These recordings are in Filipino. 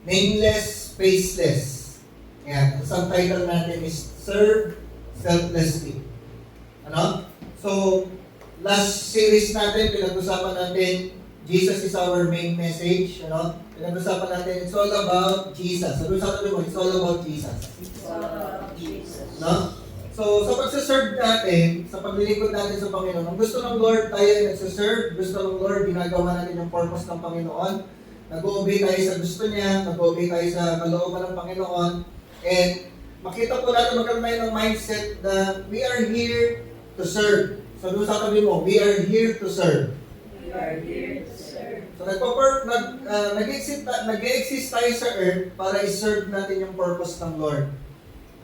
nameless, faceless. Yan. Ang subtitle natin is Serve Selflessly. Ano? So, last series natin, pinag-usapan natin, Jesus is our main message. Ano? Pinag-usapan natin, it's all about Jesus. Sabi mo, it's all about Jesus. It's all about Jesus. No? So, sa pagsaserve natin, sa paglilingkod natin sa Panginoon, ang gusto ng Lord tayo ay nagsaserve, gusto ng Lord, ginagawa natin yung purpose ng Panginoon, nag-obey tayo sa gusto niya, nag-obey tayo sa kalooban ng Panginoon, and makita po natin magkaroon tayo ng mindset na we are here to serve. So, doon sa tabi mo, we are here to serve. We are here to serve. So, nag-exist tayo sa earth para i-serve natin yung purpose ng Lord.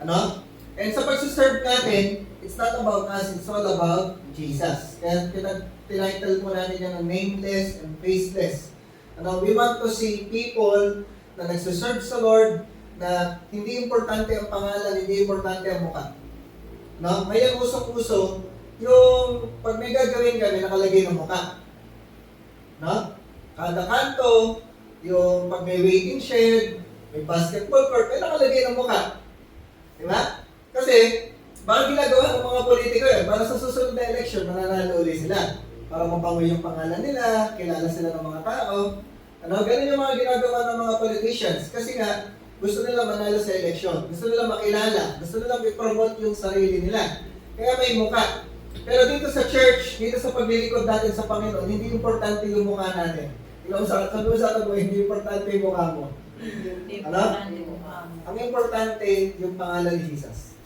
Ano? And sa pagsiserve natin, it's not about us, it's all about Jesus. Kaya tinitle po natin yan ng nameless and faceless. Ano, we want to see people na nagsiserve sa Lord na hindi importante ang pangalan, hindi importante ang mukha. No? Ngayon, usong-uso, yung pag may gagawin ka, may nakalagay ng mukha. No? Kada kanto, yung pag may waiting shed, may basketball court, may nakalagay ng mukha. Diba? Kasi, bakit ginagawa ng mga politiko yan? Para sa susunod na election, mananalo ulit sila. Para mapangoy yung pangalan nila, kilala sila ng mga tao. Ano? Ganun yung mga ginagawa ng mga politicians. Kasi nga, gusto nila manalo sa election. Gusto nila makilala. Gusto nila i-promote yung sarili nila. Kaya may mukha. Pero dito sa church, dito sa paglilingkod natin sa Panginoon, hindi importante yung mukha natin. Sabi mo, hindi importante yung mukha mo. Ano? Ang importante yung pangalan ni Jesus.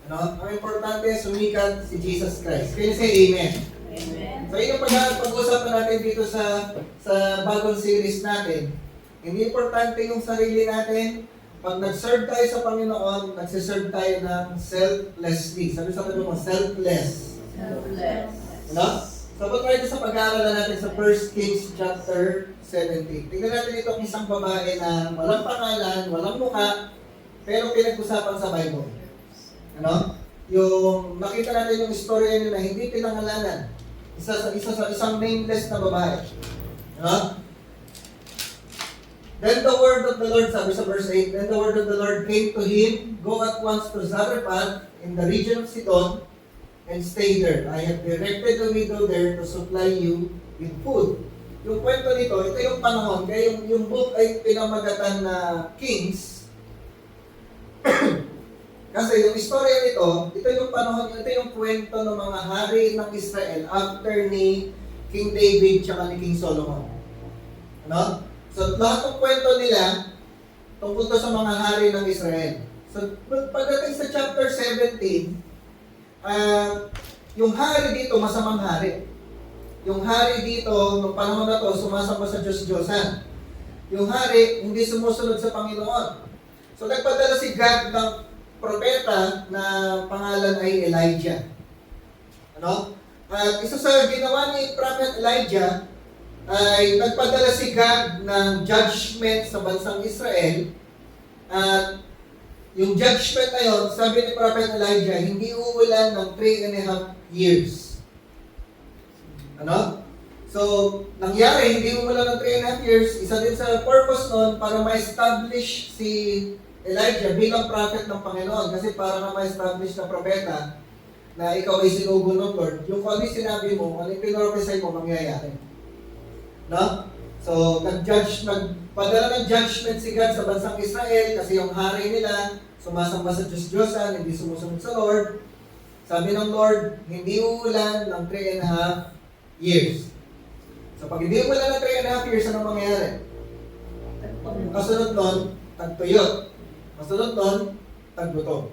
Ano? Ang importante, sumikat si Jesus Christ. Kaya say amen. Amen. So yun yung pag-uusapan natin dito sa bagong series natin. Hindi importante yung sarili natin. Pag nag-serve tayo sa Panginoon, nagsiserve tayo ng selflessly. Sabi mo, selfless. Selfless. Ano? So tayo sa pag-aaralan natin sa 1 Kings chapter 17. Tingnan natin itong isang babae na walang pangalan, walang mukha, pero pinag-usapan sa Bible. Ano? Yung makita natin yung istorya niya na hindi pinangalanan. Isang nameless na babae. Ano? Then the word of the Lord, sabi sa verse 8, then the word of the Lord came to him, go at once to Zarephath in the region of Sidon, and stay there. I have directed a widow there to supply you with food. Yung kwento nito, ito yung panahon, kaya yung book ay pinamagatan na Kings. Kasi yung istorya nito, ito yung panahon, ito yung kwento ng mga hari ng Israel after ni King David tsaka ni King Solomon. Ano? So lahat ng kwento nila tungkol to sa mga hari ng Israel. So pagdating sa chapter 17, yung hari dito, masamang hari. Yung hari dito, nung panahon na to, sumasamba sa Diyos-Diyosan. Yung hari, hindi sumusunod sa Panginoon. So nagpadala si God ng propeta na pangalan ay Elijah. Ano? At isa sa ginawa ni Prophet Elijah ay nagpadala si God ng judgment sa bansang Israel. At yung judgment na yun, sabi ni Prophet Elijah, hindi uulan ng 3.5 years. Ano? So, nangyari, hindi umulan ng 3.5 years. Isa din sa purpose nun para ma-establish si Elijah bilang prophet ng Panginoon. Kasi para na ma-establish na propeta na ikaw ay sinugo ng Lord, yung kung ano sinabi mo, ano yung pinropesay mo, mangyayari. No? So, nagpadala ng judgment si God sa bansang Israel kasi yung hari nila sumasamba sa Diyos-Diyosan, hindi sumusunod sa Lord. Sabi ng Lord, hindi uulan ng 3.5 years. So, pag hindi uulan ng 3.5 years, ano mangyayari? Kasunod nun, tagtuyot. Kasunod nun, tagbuto.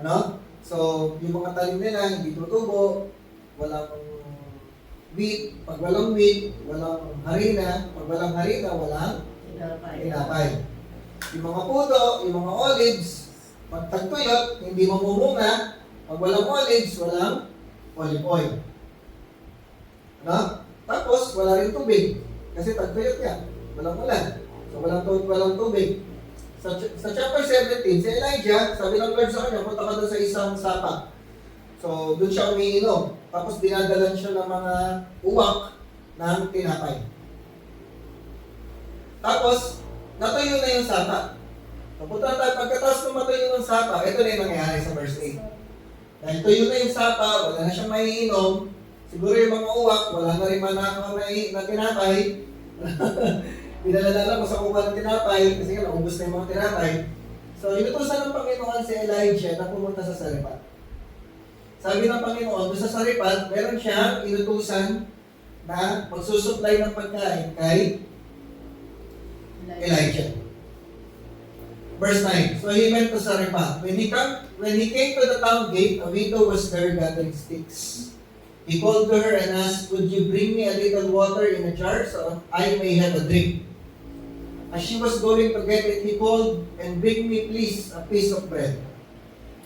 Ano? So, yung mga talim nila, hindi tutubo, walang wheat. Pag walang wheat, walang harina. Pag walang harina, walang tinapay. Yung mga puto, yung mga olives, pag tagtuyot, hindi mamumunga. Pag walang olives, walang olive oil. Ano? Tapos, wala rin tubig. Kasi tagtuyot yan. Walang ulan. So, walang tubig. Sa chapter 17, si Elijah, sabi ng Lord sa kanya, punta ka doon sa isang sapa. So, doon siya umiinom. Tapos, dinadalan siya ng mga uwak ng tinapay. Tapos, natuyo na yung sapa. Papunta tayo, pagkatapos kung matuyo ng sapa, ito na yung nangyayari sa verse 8. Dahil tuyo na yung sapa, wala na siyang maiinom, siguro yung mga uwak, wala na rin manakaw na tinapay. Pinalalala ko sa kuha ng tinapay, kasi nga naubos na yung mga tinapay. So, inutusan ng Panginoon si Elijah na pumunta sa Sarephat. Sabi ng Panginoon, doon sa Sarephat, meron siyang inutusan na magsusupply ng pagkain kay Elijah. Verse 9. So he went to Sarephat. When he came to the town gate, a widow was there gathering sticks. He called to her and asked, "Would you bring me a little water in a jar so I may have a drink?" As she was going to get it, he called, "And bring me please a piece of bread."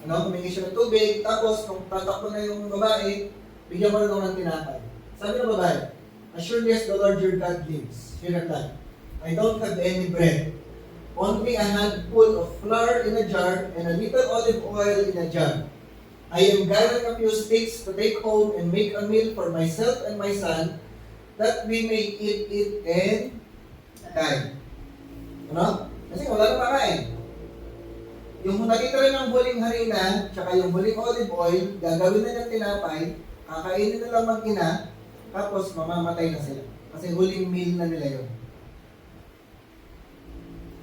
Humingi siya ng tubig, tapos nung tatakbo na yung babae, bigyan mo lang ng tinapay. Sabi ng babae, "As surely as the Lord your God lives," she replied, "I don't have any bread. Only a handful of flour in a jar and a little olive oil in a jar. I am gathering a few sticks to take home and make a meal for myself and my son, that we may eat it and die." Kasi wala na makain. Yung nakita rin ng huling harina, tsaka yung huling olive oil, gagawin na niyang tinapay, kakainin na lang mag-ina, tapos mamamatay na sila. Kasi huling meal na nila yun.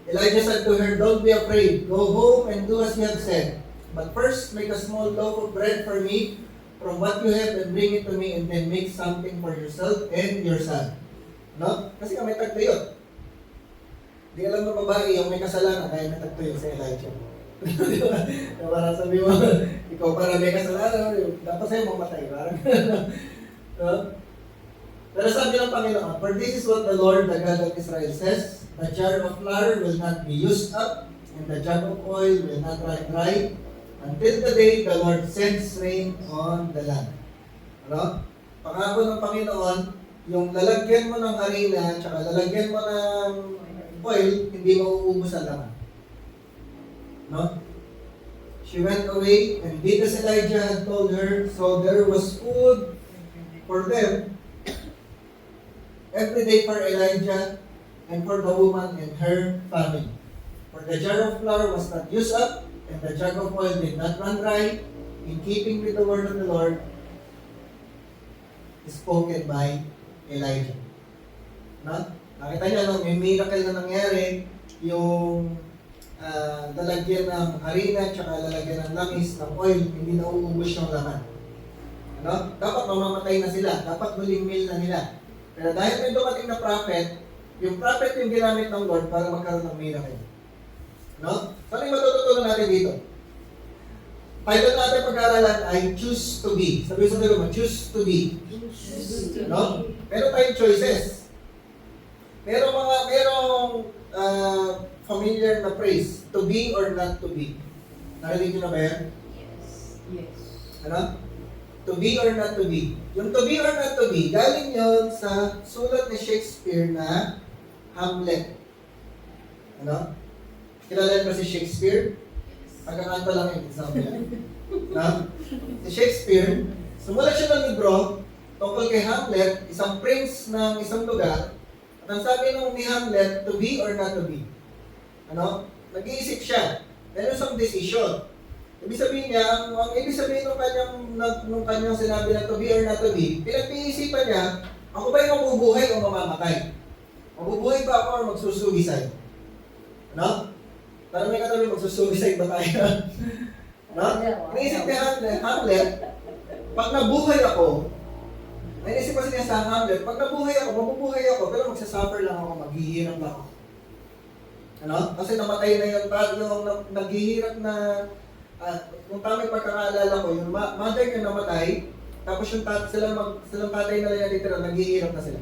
Elijah said to her, "Don't be afraid. Go home and do as you have said. But first, make a small loaf of bread for me from what you have and bring it to me, and then make something for yourself and your son." Kasi may tagtuyot. Di alam ng babae yung may kasalanan kaya may tagtuyot sa Elijah. Parang sabi mo, ikaw para may kasalanan, dapat sa'yo mamatay. Parang Pero sabi ng Panginoon, "For this is what the Lord, the God of Israel says, the jar of flour will not be used up, and the jug of oil will not run dry, until the day the Lord sends rain on the land." Pangako ng Panginoon, yung lalagyan mo ng harina, tsaka lalagyan mo ng oil, hindi mauubos ang laman. She went away and did as Elijah had told her, so there was food for them every day for Elijah and for the woman and her family. For the jar of flour was not used up, and the jug of oil did not run dry, in keeping with the word of the Lord spoken by Elijah. Nakita niyo, may miracle na nangyari, yung lalagyan ng harina, tsaka lalagyan ng langis, ng oil, hindi na uubos yung laman. Dapat mamamatay na sila, dapat huling meal na nila. Pero dahil may dumating na prophet, yung prophet yung ginamit ng Lord para magkaroon ng miracle. Ano yung matututunan natin dito? Title natin pag-aaralan ay Choose to Be. Sabi sa dalawa, Choose to Be. Meron tayong choices. Merong familiar na phrase, to be or not to be. Narinig nyo na ba yan? Yes. To be or not to be. Yung to be or not to be, galing yon sa sulat ni Shakespeare na Hamlet. Kilala ba si Shakespeare? Pagkakanta lang yung example yan. Si Shakespeare, sumulat siya ng libro tungkol kay Hamlet, isang prince ng isang lugar, at ang sabi ni Hamlet, to be or not to be. Nag-iisip siya. Meron isang decision. Ibig sabihin niya, ang ibig sabihin nung kanyang sinabi na to be or not to be, pinag-iisipan niya, ako ba yung mabubuhay o mamamatay? Mabubuhay ba ako or magsusuicide? Parang may katabi, magsusuicide ba tayo? Iniisip ni Hamlet, pag nabuhay ako, naisip kasi niya sa Hamlet, pag nabuhay ako, mabubuhay ako, pero magsasuffer lang ako, maghihirap lang ako. Kasi namatay na yung naghihirap na, kung tamang pagkakaalala ko, yung mother niya namatay, tapos yung silang tatay na lang natitira, naghihirap na sila.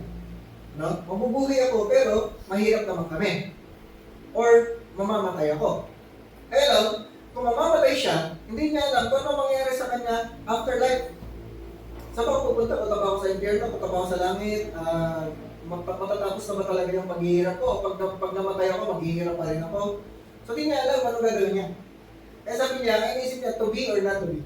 Mabubuhay ako, pero mahirap naman kami. Or, mamamatay ako. Kaya lang, kung mamamatay siya, hindi niya alam kung ano mangyayari sa kanya afterlife. Saan ba pupunta? Punta ba ako sa impyerno? Punta ba ako sa langit? Matatapos na ba talaga yung paghihirap ko? Pag namatay ako, maghihirap pa rin ako. So, hindi niya alam ano gagawin niya. Kaya sabi niya, inisip niya, to be or not to be.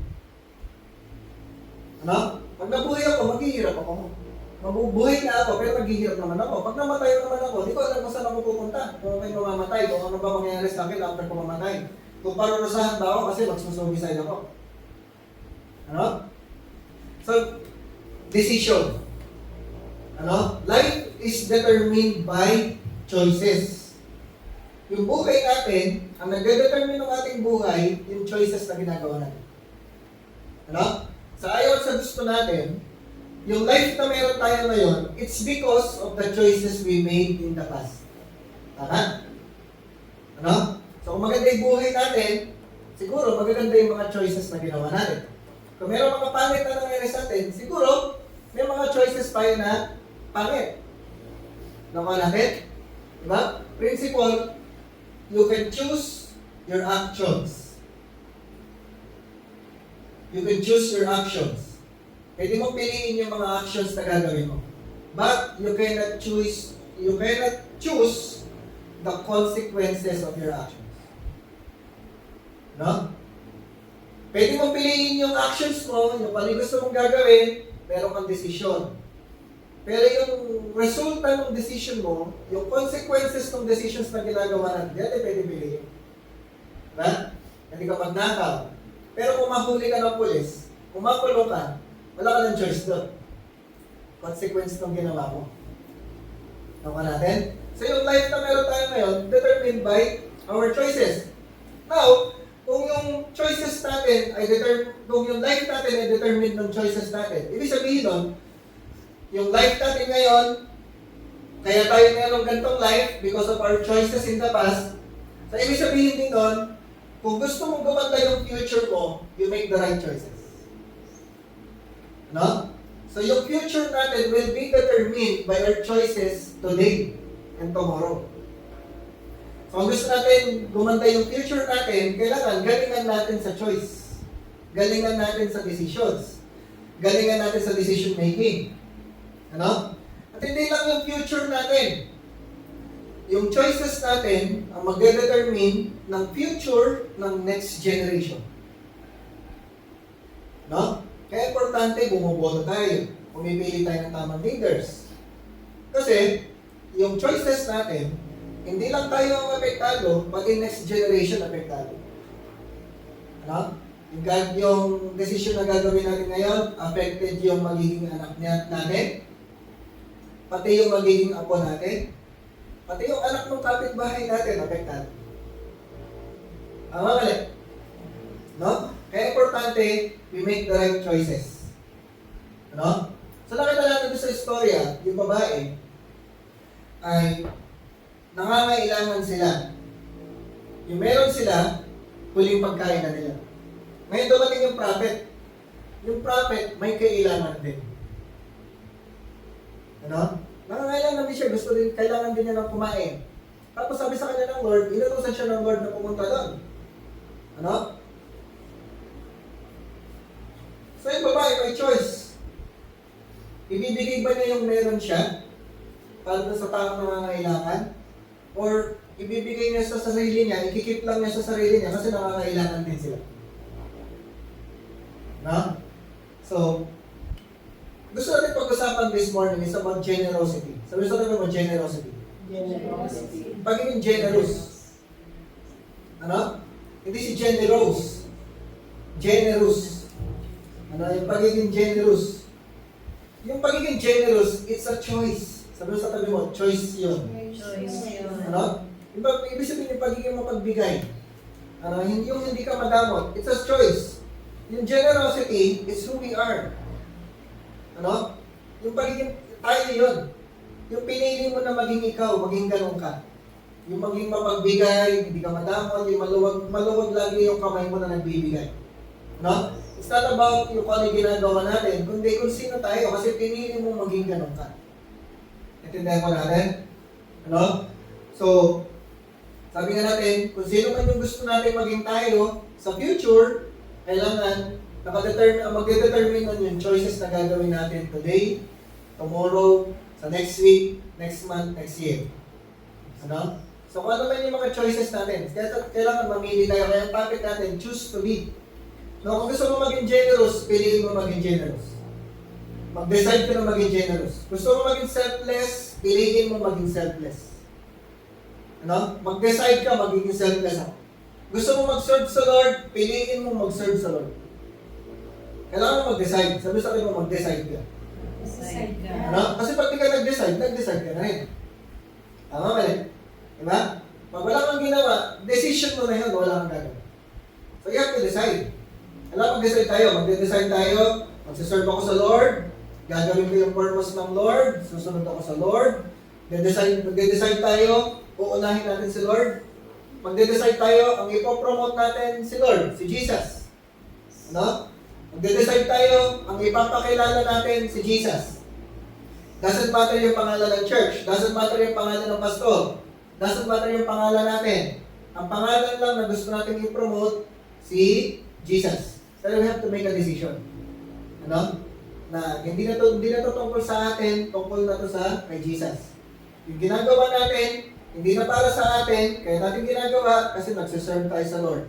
Pag nabuhay ako, maghihirap ako. Mabubuhay na ako, pero naghihirap naman ako. Pag namatay naman ako, di ko alam kung saan ako pupunta. Kung ako'y mamamatay, kung ano ba mangyayari sa akin after ko mamatay. Kung parurusahan ba ako kasi magsusuicide ako. Ano? So, decision. Ano? Life is determined by choices. Yung buhay natin, ang nagdedetermine ng ating buhay, yung choices na ginagawa natin. Ano? Sa ayaw at sa gusto natin, yung life na meron tayo ngayon, it's because of the choices we made in the past. Tama? Ano? So kung maganda yung buhay natin, siguro magaganda yung mga choices na ginawa natin. Kung meron mga pangit na nangyari sa atin, siguro may mga choices tayo na pangit. Nakuha natin? Diba? Principle, you can choose your actions. You can choose your actions. Pwede mo piliin yung mga actions na gagawin mo. But you cannot choose the consequences of your actions. No? Pwede mo piliin yung actions mo, yung kung ano gusto mong gagawin, meron kang desisyon. Pero yung resulta ng decision mo, yung consequences ng decisions na ginagawa natin, hindi pwede piliin. Diba? Hindi ka magnakaw. Pero kung mahuli ka ng pulis, kung makulong ka, wala ka ng choice doon. Consequence ng ginawa mo. Nakuha natin? So yung life na meron tayo ngayon, determined by our choices. Now, kung yung choices natin ay kung yung life natin ay determined ng choices natin, ibig sabihin nun, yung life natin ngayon, kaya tayo meron ganitong life because of our choices in the past. So ibig sabihin din nun, kung gusto mong gumanda yung future mo, you make the right choices. No? So yung future natin will be determined by our choices today and tomorrow. So kung gusto natin gumanda yung future natin, kailangan galingan natin sa choice. Galingan natin sa decisions. Galingan natin sa decision making. Ano? At hindi lang yung future natin. Yung choices natin ang magde-determine ng future ng next generation. No? Kaya importante, bumuboto tayo. Pumipili tayo ng tamang leaders. Kasi, yung choices natin, hindi lang tayo ang apektado, pati next generation apektado. Ano? Yung decision na gagawin natin ngayon, affected yung magiging anak natin, pati yung magiging apo natin, pati yung anak ng kapitbahay natin, apektado. Mali. No? Kaya importante, we make the right choices. Ano? So nakita natin doon sa istorya, yung babae ay nangangailangan sila. Yung meron sila, huling pagkain na nila. Ngayon dumating yung prophet. Yung prophet may kailangan din. Ano? Nangangailangan din siya, kailangan din niya ng kumain. Tapos sabi sa kanya ng Lord, inutusan siya ng Lord na pumunta doon. Ano? So yung babae may choice. Ibibigay ba niya yung meron siya para sa taong nangangailangan? Or ibibigay niya sa sarili niya, ikikip lang niya sa sarili niya kasi nangangailangan din sila. No? So, gusto natin pag-usapan this morning is about generosity. Sabi sa tayo about generosity. Generosity. Pagiging generous. Ano? Hindi si generous. Generous. Ano, yung pagiging generous. Yung pagiging generous, it's a choice. Sabi sa tabi mo, choice yun. Choice yun. Ano? Ibig sabihin yung pagiging mapagbigay. Ano, yung hindi ka madamot, it's a choice. Yung generosity is who we are. Ano? Yung pagiging, tayo yun. Yung pinili mo na maging ikaw, maging ganun ka. Yung maging mapagbigay, hindi ka madamot, yung maluwag lagi yung kamay mo na nagbibigay. No? It's not about yung kung ano ginagawa natin, kundi kung sino tayo, kasi pinili mo maging ganun ka. Intindihan ko natin? Ano? So, sabi nga natin, kung sino man yung gusto natin maging tayo sa future, kailangan mag-determine nun yung choices na gagawin natin today, tomorrow, sa next week, next month, next year. Ano? So kung ano man yung mga choices natin, kailangan mamili tayo. Kaya ang topic natin, choose to be. No, kung gusto mo maging generous, piliin mo maging generous. Mag-decide ka na maging generous. Gusto mo maging selfless, piliin mo maging selfless. Ano? Mag-decide ka, magiging selfless ako. Gusto mo mag-serve sa Lord, piliin mo mag-serve sa Lord. Kailangan mo mag-decide. Sabi sa akin mo, mag-decide ka. Decide ka. Ano? Kasi pag di ka nag-decide ka na rin. Tama ba rin? Diba? Pag wala kang ginawa, decision mo na yun, wala kang gagawin. So you have to decide. Alam, mag-decide tayo. Mag-decide tayo. Magsiserve ako sa Lord. Gagawin ko yung purpose ng Lord. Susunod ako sa Lord. Mag-decide tayo. Uunahin natin si Lord. Mag-decide tayo. Ang ipopromote natin si Lord, si Jesus. Ano? Mag-decide tayo. Ang ipapakilala natin si Jesus. Doesn't matter yung pangalan ng church. Doesn't matter yung pangalan ng pastor. Doesn't matter yung pangalan natin. Ang pangalan lang na gusto natin i-promote, si Jesus. So we have to make a decision. Ano? Na hindi na to tungkol sa atin, tungkol na to sa kay Jesus. Yung ginagawa natin, hindi na para sa atin, kaya natin ginagawa kasi nagsiserve tayo sa Lord.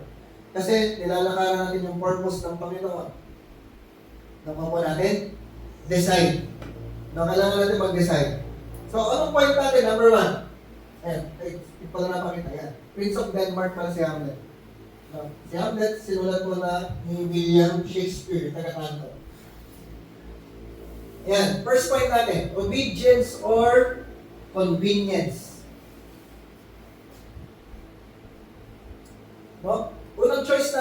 Kasi nilalakaran natin yung purpose ng Panginoon. Nakuha po natin? Decide. No, kailangan natin mag-decide. So, anong point natin? Number 1. Ayan, hindi pala napakita. Ayan. Prince of Denmark pala si Hamlet. No, si Hamlet, sinulat mo na ni William Shakespeare, taga-kanto. Ayan, first point natin, obedience or convenience. No? Unang choice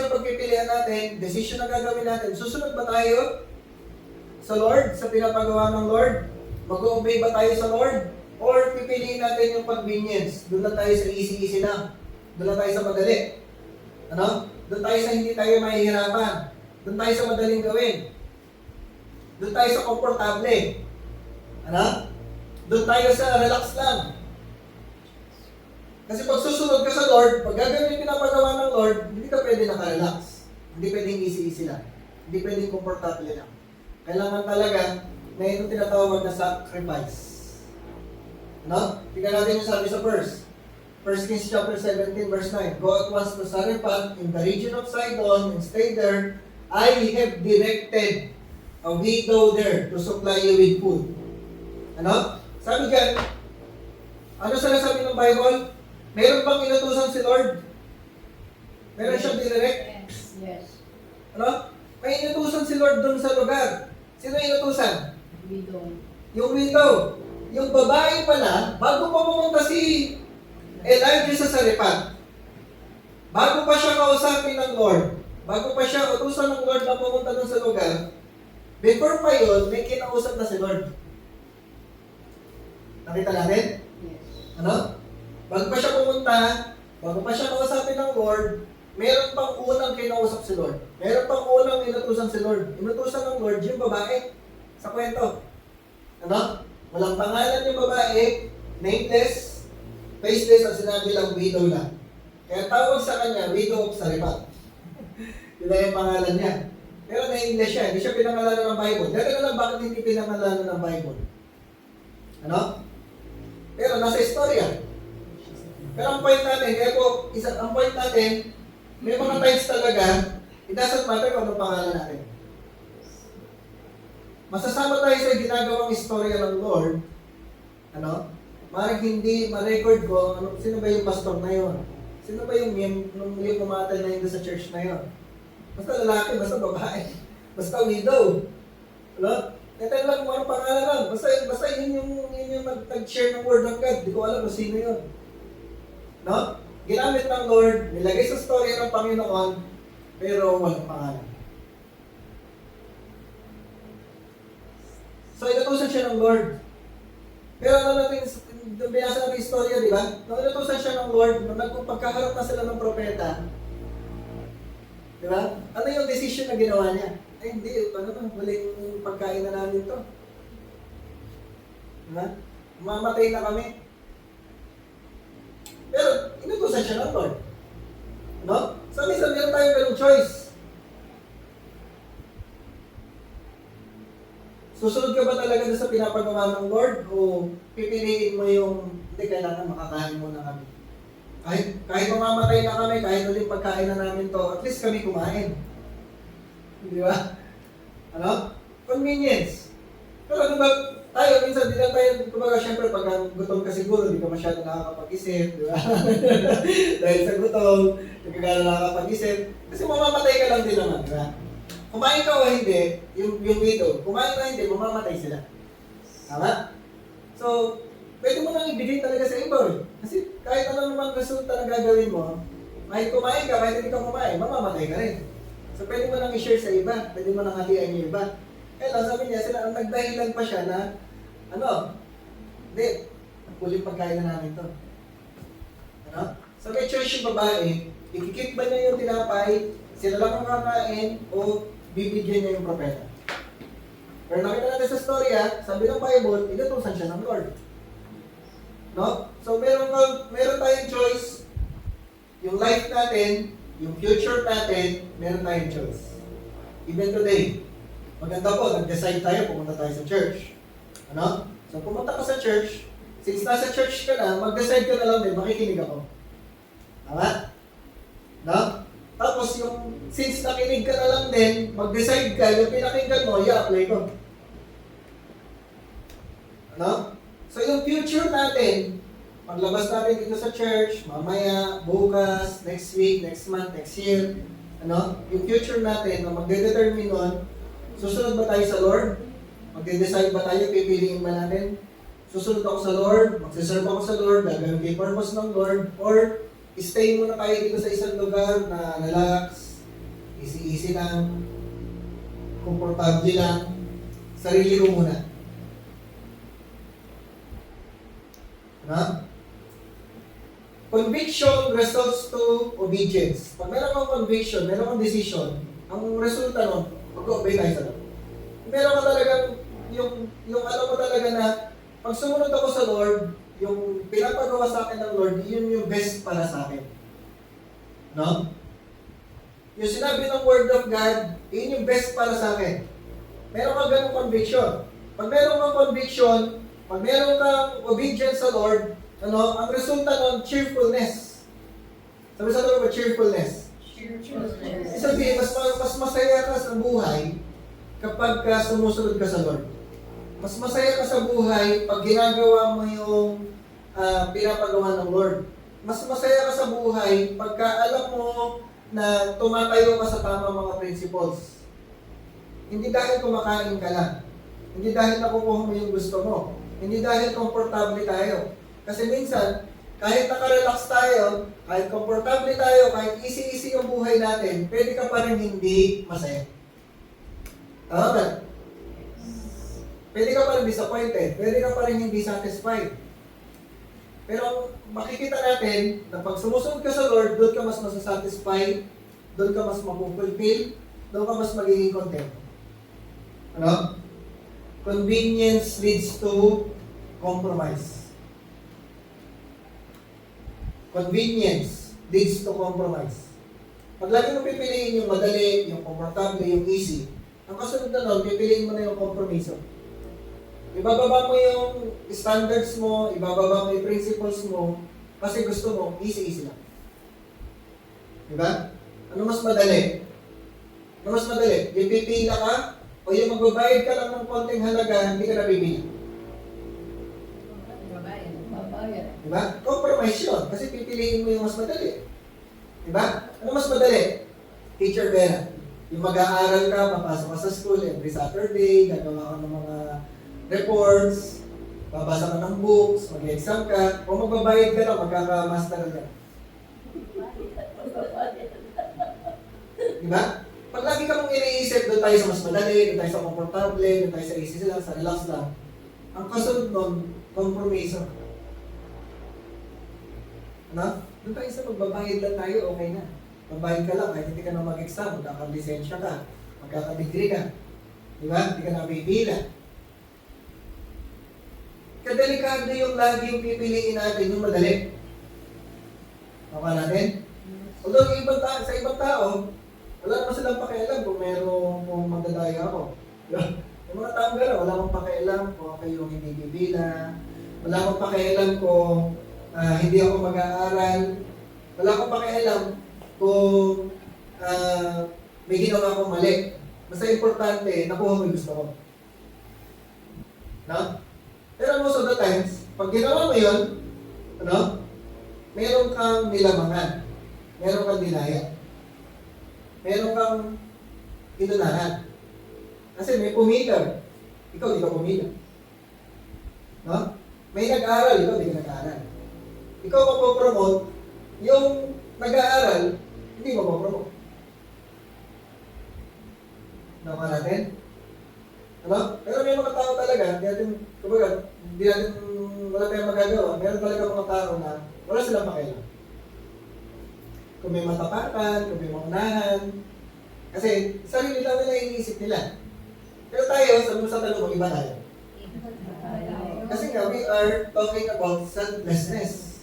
na pagpipilian natin, decision na gagawin natin, susunod ba tayo sa Lord, sa pinapagawa ng Lord? Mag-obey ba tayo sa Lord? Or pipiliin natin yung convenience? Doon lang tayo sa easy-easy lang. Doon lang tayo sa madali. Ano? Doon tayo sa hindi tayo mahihirapan. Doon tayo sa madaling gawin. Doon tayo sa komportable. Ano? Doon tayo sa relax lang. Kasi pag susunod ka sa Lord, pag gagawin yung pinapagawa ng Lord, hindi ka pwede nakarelax. Hindi pwedeng easy-easy lang. Hindi pwedeng komportable lang. Kailangan talaga na yung tinatawag na sacrifice. No? Tingnan natin yung sabi sa verse. 1 Kings chapter 17 verse 9. Go at once to Zarephath in the region of Sidon and stay there. I have directed a widow there to supply you with food. Ano? Sabi dyan, ano sinasabi ng Bible? Meron bang inutusan si Lord? Meron siyang dinirect? Yes. Ano? May inutusan si Lord dun sa lugar. Sino inutusan? Widow. Yung widow. Yung babae pala, bago pa pumunta si Elijah sa Zarephath, bago pa siya kausapin ng Lord, bago pa siya utusan ng Lord na pumunta dun sa lugar, before pa yun, may kinausap na si Lord. Nakita natin? Yes. Ano? Bago pa siya pumunta, bago pa siya kausapin ng Lord, meron pang unang kinausap si Lord. Meron pang unang inutusan si Lord. Inutusan ng Lord yung babae sa kwento. Ano? Walang pangalan yung babae, nameless, faceless, ang sinabi lang widow lang. Kaya tawag sa kanya, widow of Zarephath. Yun na yung pangalan niya. Pero na-English siya, hindi siya pinangalanan ng Bible. Dito na lang bakit hindi pinangalanan ng Bible. Ano? Pero nasa istorya. Pero ang point natin, kaya po, ang point natin, may mga times talaga, it doesn't matter kung anong pangalan natin. Masasama tayo sa ginagawang istorya ng Lord, ano? Maring hindi ma-record ko, sino ba yung pastor na yun? Sino ba yung pumatay na yun sa church na yun? Basta lalaki, basta babae, basta widow. Ano? Kaya lang kung anong pangalan lang. Basta yun yung nag-share ng word ng God. Di ko alam kung sino yun. No? Ginamit ng Lord, nilagay sa story ng Panginoon, pero walang pangalan. So, inutusan siya ng Lord. Pero ano natin, binasa natin yung istorya, di ba? Nung inutusan siya ng Lord, nung nagpagkaharap na sila ng propeta, di ba? Ano yung decision na ginawa niya? Ay, hindi, huling pagkain na namin to. Di ba? Mamatay na kami. Pero, inutusan siya ng Lord. No? So, minsan, meron tayong ganung choice. Susunod ka ba talaga sa pinapagawa ng Lord o pipiliin mo yung hindi kailangan makakain muna kami? Kahit mamamatay na kami, kahit ulit pagkain na namin to, at least kami kumain. Di ba? Ano? Convenience. Pero di ba, tayo, minsan din lang tayo, kumbaga, syempre, pag gutom ka siguro, di ka masyado nakakapag-isip, di ba? Dahil sa gutom, hindi ka nakakapag-isip. Kasi mamamatay ka lang din naman, di ba? Kumain ka o hindi, yung widow, kumain ka o hindi, mamamatay sila. Tama? So, pwede mo nang ibigay talaga sa iba eh. Kasi kahit ano naman resulta na gagawin mo, kahit kumain ka, kahit hindi ka kumain, mamamatay ka rin. So, pwede mo nang i-share sa iba, pwede mo nang hatian yung iba. Kaya lang, sabi niya, sila, ang nagdahilan pa siya na, hindi, huling pagkain na namin to. Ano? So, may choice yung babae, ikikip ba niya yung tinapay, sila lang ang kakain, o bibigyan niya yung propeta. Pero nakita natin sa story sabi ng Bible, inutusan siya ng Lord. No? So meron tayong choice. Yung life natin, yung future natin, meron tayong choice. Even today, maganda po, nag-decide tayo, pumunta tayo sa church. Ano? So pumunta ka sa church, since nasa church ka na, mag-decide ka na lang din, makikinig ako. Tama? No? Tapos yung, since nakinig ka na lang din, mag-decide ka, yung pinakinggan mo, i-apply ko. Ano? So yung future natin, paglabas natin dito sa church, mamaya, bukas, next week, next month, next year, ano? Yung future natin, na magde-determine nun, susunod ba tayo sa Lord? Magde-decide ba tayo, pipiliin ba natin? Susunod ako sa Lord, magsiserve ako sa Lord, gagawin ko yung purpose ng Lord, or stay muna tayo dito sa isang lugar na relax, easy-easy lang, komportable lang, sarili ko muna. Ano? Conviction results to obedience. Pag meron kang conviction, meron kang decision, ang resulta nun, mag-obey tayo sa Lord. Meron ka talagang, yung alam mo talaga na, pag sumunod ako sa Lord, yung pinapagawa sa akin ng Lord, yun yung best para sa akin. No? Yung sinabi ng Word of God, yun yung best para sa akin. Meron kang ganong conviction. Pag meron kang conviction, pag meron kang obedience sa Lord, ang resulta nun, cheerfulness. Sabi sa Lord, cheerfulness. Ibig sabihin, mas masaya ka sa buhay kapag sumusunod ka sa Lord. Mas masaya ka sa buhay pag ginagawa mo yung pinapagawa ng Lord. Mas masaya ka sa buhay pagka alam mo na tumatayo ka sa tamang mga principles. Hindi dahil kumakain ka lang. Hindi dahil nakukuha mo yung gusto mo. Hindi dahil komportable tayo. Kasi minsan, kahit nakarelax tayo, kahit komportable tayo, kahit easy-easy yung buhay natin, pwede ka pa rin hindi masaya. Tama ba? Pwede ka pa rin disappointed. Pwede ka pa rin hindi satisfied. Pero makikita natin na pag sumusunod ka sa Lord, doon ka mas masasatisfy, doon ka mas mapupulfill, doon ka mas magiging content. Ano? Convenience leads to compromise. Convenience leads to compromise. Pag lagi mo pipiliin yung madali, yung komportable, yung easy, ang kasunod na nun, pipiliin mo na yung kompromiso. Ibababa mo yung standards mo, ibababa mo yung principles mo, kasi gusto mo, easy-easy lang. Diba? Ano mas madali? Ano mas madali? Yung pipila ka, o yung magbabayad ka lang ng konting halaga, hindi ka nabibili. Babayad. Diba? Compromise yun, kasi pipiliin mo yung mas madali. Diba? Ano mas madali? Teacher Vera. Yung mag-aaral ka, papasok ka sa school every Saturday, gagawa ka ng mga reports, babasa ka ng books, mag-exam ka, o magbabayad ka lang, magkaka-master ka. Diba? Pag lagi ka mong iniisip, doon tayo sa mas madali, doon tayo sa komportable, doon tayo sa easy lang, sa relax lang. Ang kasunod nun, kompromiso. Ano? Doon tayo sa magbabayad lang tayo, okay na. Magbayad ka lang, kahit hindi ka na mag-exam, magkaka-lisensya ka, magkaka-degree ka. Diba? Hindi ka na pipila. Kadelikado yung laging pipiliin natin yung madali. Baka natin? Although sa ibang tao, wala naman silang pakialam kung magdadaya ako. Yung mga tao gano'n, wala akong pakialam kung ako yung hindi bibila. Wala akong pakialam kung hindi ako mag-aaral. Wala akong pakialam kung may ginawa akong mali. Basta importante, nakuha mo yung gusto mo. No? Pero most of the times, pag ginawa mo yun, ano? Meron kang nilamangan. Meron kang dinaya. Meron kang inunahan. Kasi may pumila. Ikaw, di ka pumila. No? May nag-aaral, ikaw, di ka nag-aaral. Ikaw mapopromote, yung nag-aaral, hindi mo mapopromote. Nakuha natin? Ano? Pero may mga tao talaga, hindi natin, kumbaga, wala tayong magagawa. Meron talaga mga tao na wala silang pakialam. Kung may matapakan, kung may maunahan, kasi sarili lang nila iniisip nila. Pero tayo, sa tanong mo, iba tayo. Kasi nga, we are talking about selflessness.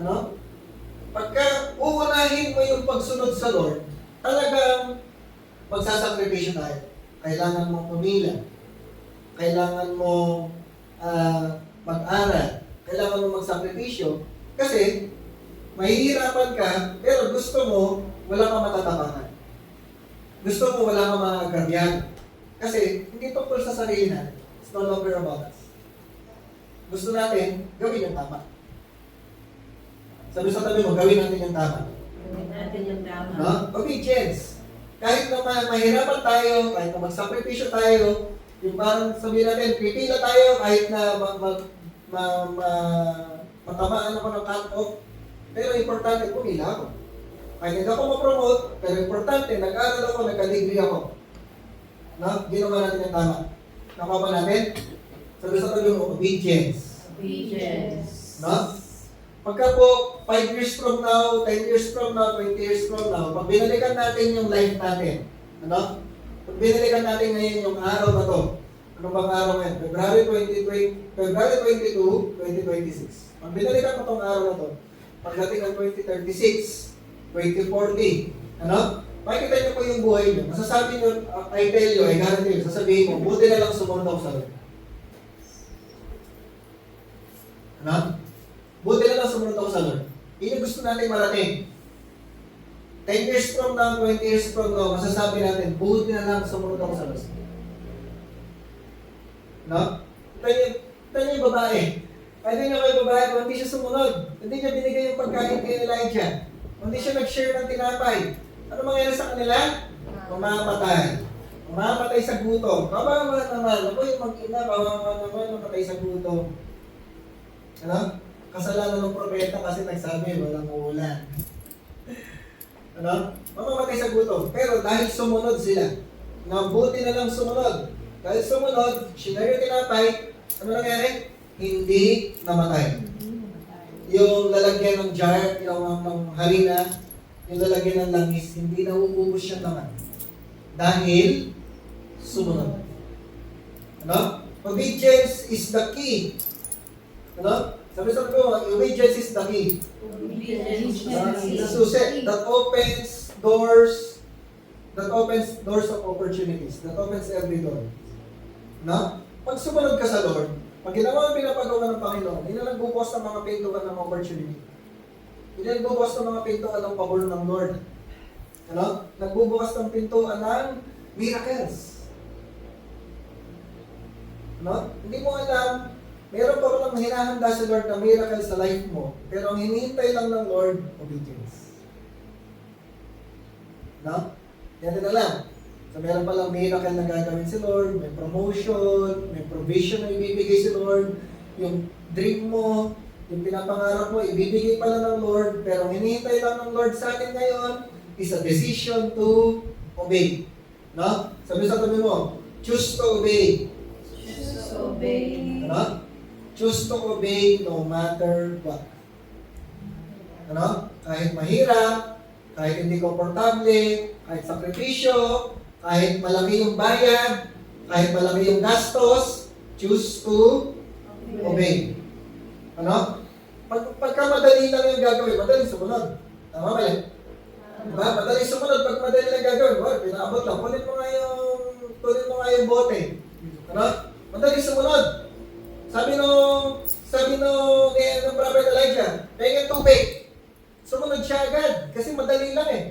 Ano? Pagka uunahin mo yung pagsunod sa Lord, talagang magsasakripisyo tayo. Kailangan mo pumila. Kailangan mo mag-aral. Kailangan mo magsakripisyo. Kasi, mahihirapan ka, pero gusto mo, wala kang matatapangan. Gusto mo, wala kang magagamyan. Kasi, hindi tungkol sa sarili natin. It's no longer about us. Gusto natin, gawin yung tama. Sabi sa tabi mo, gawin natin yung tama. Gawin natin yung tama. No? Obedience. Kahit na mahirapan tayo, kahit na magsakripisyo tayo, yung parang sabihin natin, pipila tayo kahit na matamaan ako ng cut-off. Pero importante, pumila ako. Kahit hindi ako ma-promote, pero importante, nag-aral ako, nagka-degree ako. No? Ginawa natin yung tama. Nakuha ba natin? Sabi sa tabi mo, obedience. Obedience. No? Pagka po, 5 years from now, 10 years from now, 20 years from now, pag binalikan natin yung life natin, ano? Pag binalikan natin ngayon yung araw na to, ano bang araw ngayon? February 22, 2026. Pag binalikan mo tong araw na to, pagdating ng 2036, 2040, ano? Makikita niyo po yung buhay niyo. Masasabi niyo, I tell you, I guarantee you, sasabihin mo, buti na lang sumunod ako sa Lord. Ano? Buti na lang sumunod ako sa Lord. Yun yung gusto natin marating. 10 years from now, 20 years from now, masasabi natin, buti na lang sumunod ako sa Lord. No? Ito yung babae. Kahit hindi niya kayo babae, kung hindi siya sumunod, hindi niya binigay yung pagkain kay Elijah, kung hindi siya nag-share ng tinapay, ano mangyari sa kanila? Mamamatay. Mamamatay sa gutom. Kawawa naman. Ako yung mag-ina, kawawa naman, mamatay sa gutom. Ano? Kasalanan ng propeta kasi nagsabi, walang ulan. Ano? Mamamatay sa gutom. Pero dahil sumunod sila, nabuti na lang sumunod. Dahil sumunod, sinare yung tinapay, ano nangyari? Hindi namatay. Yung lalagyan ng jar, yung harina, yung lalagyan ng langis, hindi nauubos siya naman. Dahil sumunod. Ano? Obedience is the key. Ano? Sabi ko, obedience is the key. Obedience The susi that opens doors of opportunities. That opens every door. No? Pag sumunod ka sa Lord, pag ginawa ang pinapagawa ng Panginoon, hindi na nagbubukas ng mga pintuan ng opportunity. Hindi na nagbubukas ng mga pintuan ng pabor ng Lord. Ano? Nagbubukas ng pintuan ng miracles. No? Hindi mo alam, meron pa walang hinahanda sa Lord na miracle sa life mo, pero ang hinihintay lang ng Lord, obedience. No? Yan din alam. So meron palang miracle na gagawin si Lord, may promotion, may provision na ibibigay si Lord, yung dream mo, yung pinapangarap mo, ibibigay pala ng Lord, pero ang hinihintay lang ng Lord sa atin ngayon is a decision to obey. No? Sabi sa tabi mo, choose to obey. Choose to obey. Ano? Choose to obey no matter what. Ano? Kahit mahirap, kahit hindi komportable, kahit sakripisyo, kahit malaki yung bayad, kahit malaki yung gastos, choose to obey. Ano? Pagka madali lang yung gagawin, madali sumunod. Tama ba yan? Diba? Madali sumunod, pag madali lang gagawin, well, pinaabot lang, kunin mo nga yung bote. Ano? Madali sumunod. Sabi nung Prophet Elijah, pengen tubig. Sumunod siya agad, kasi madali lang eh.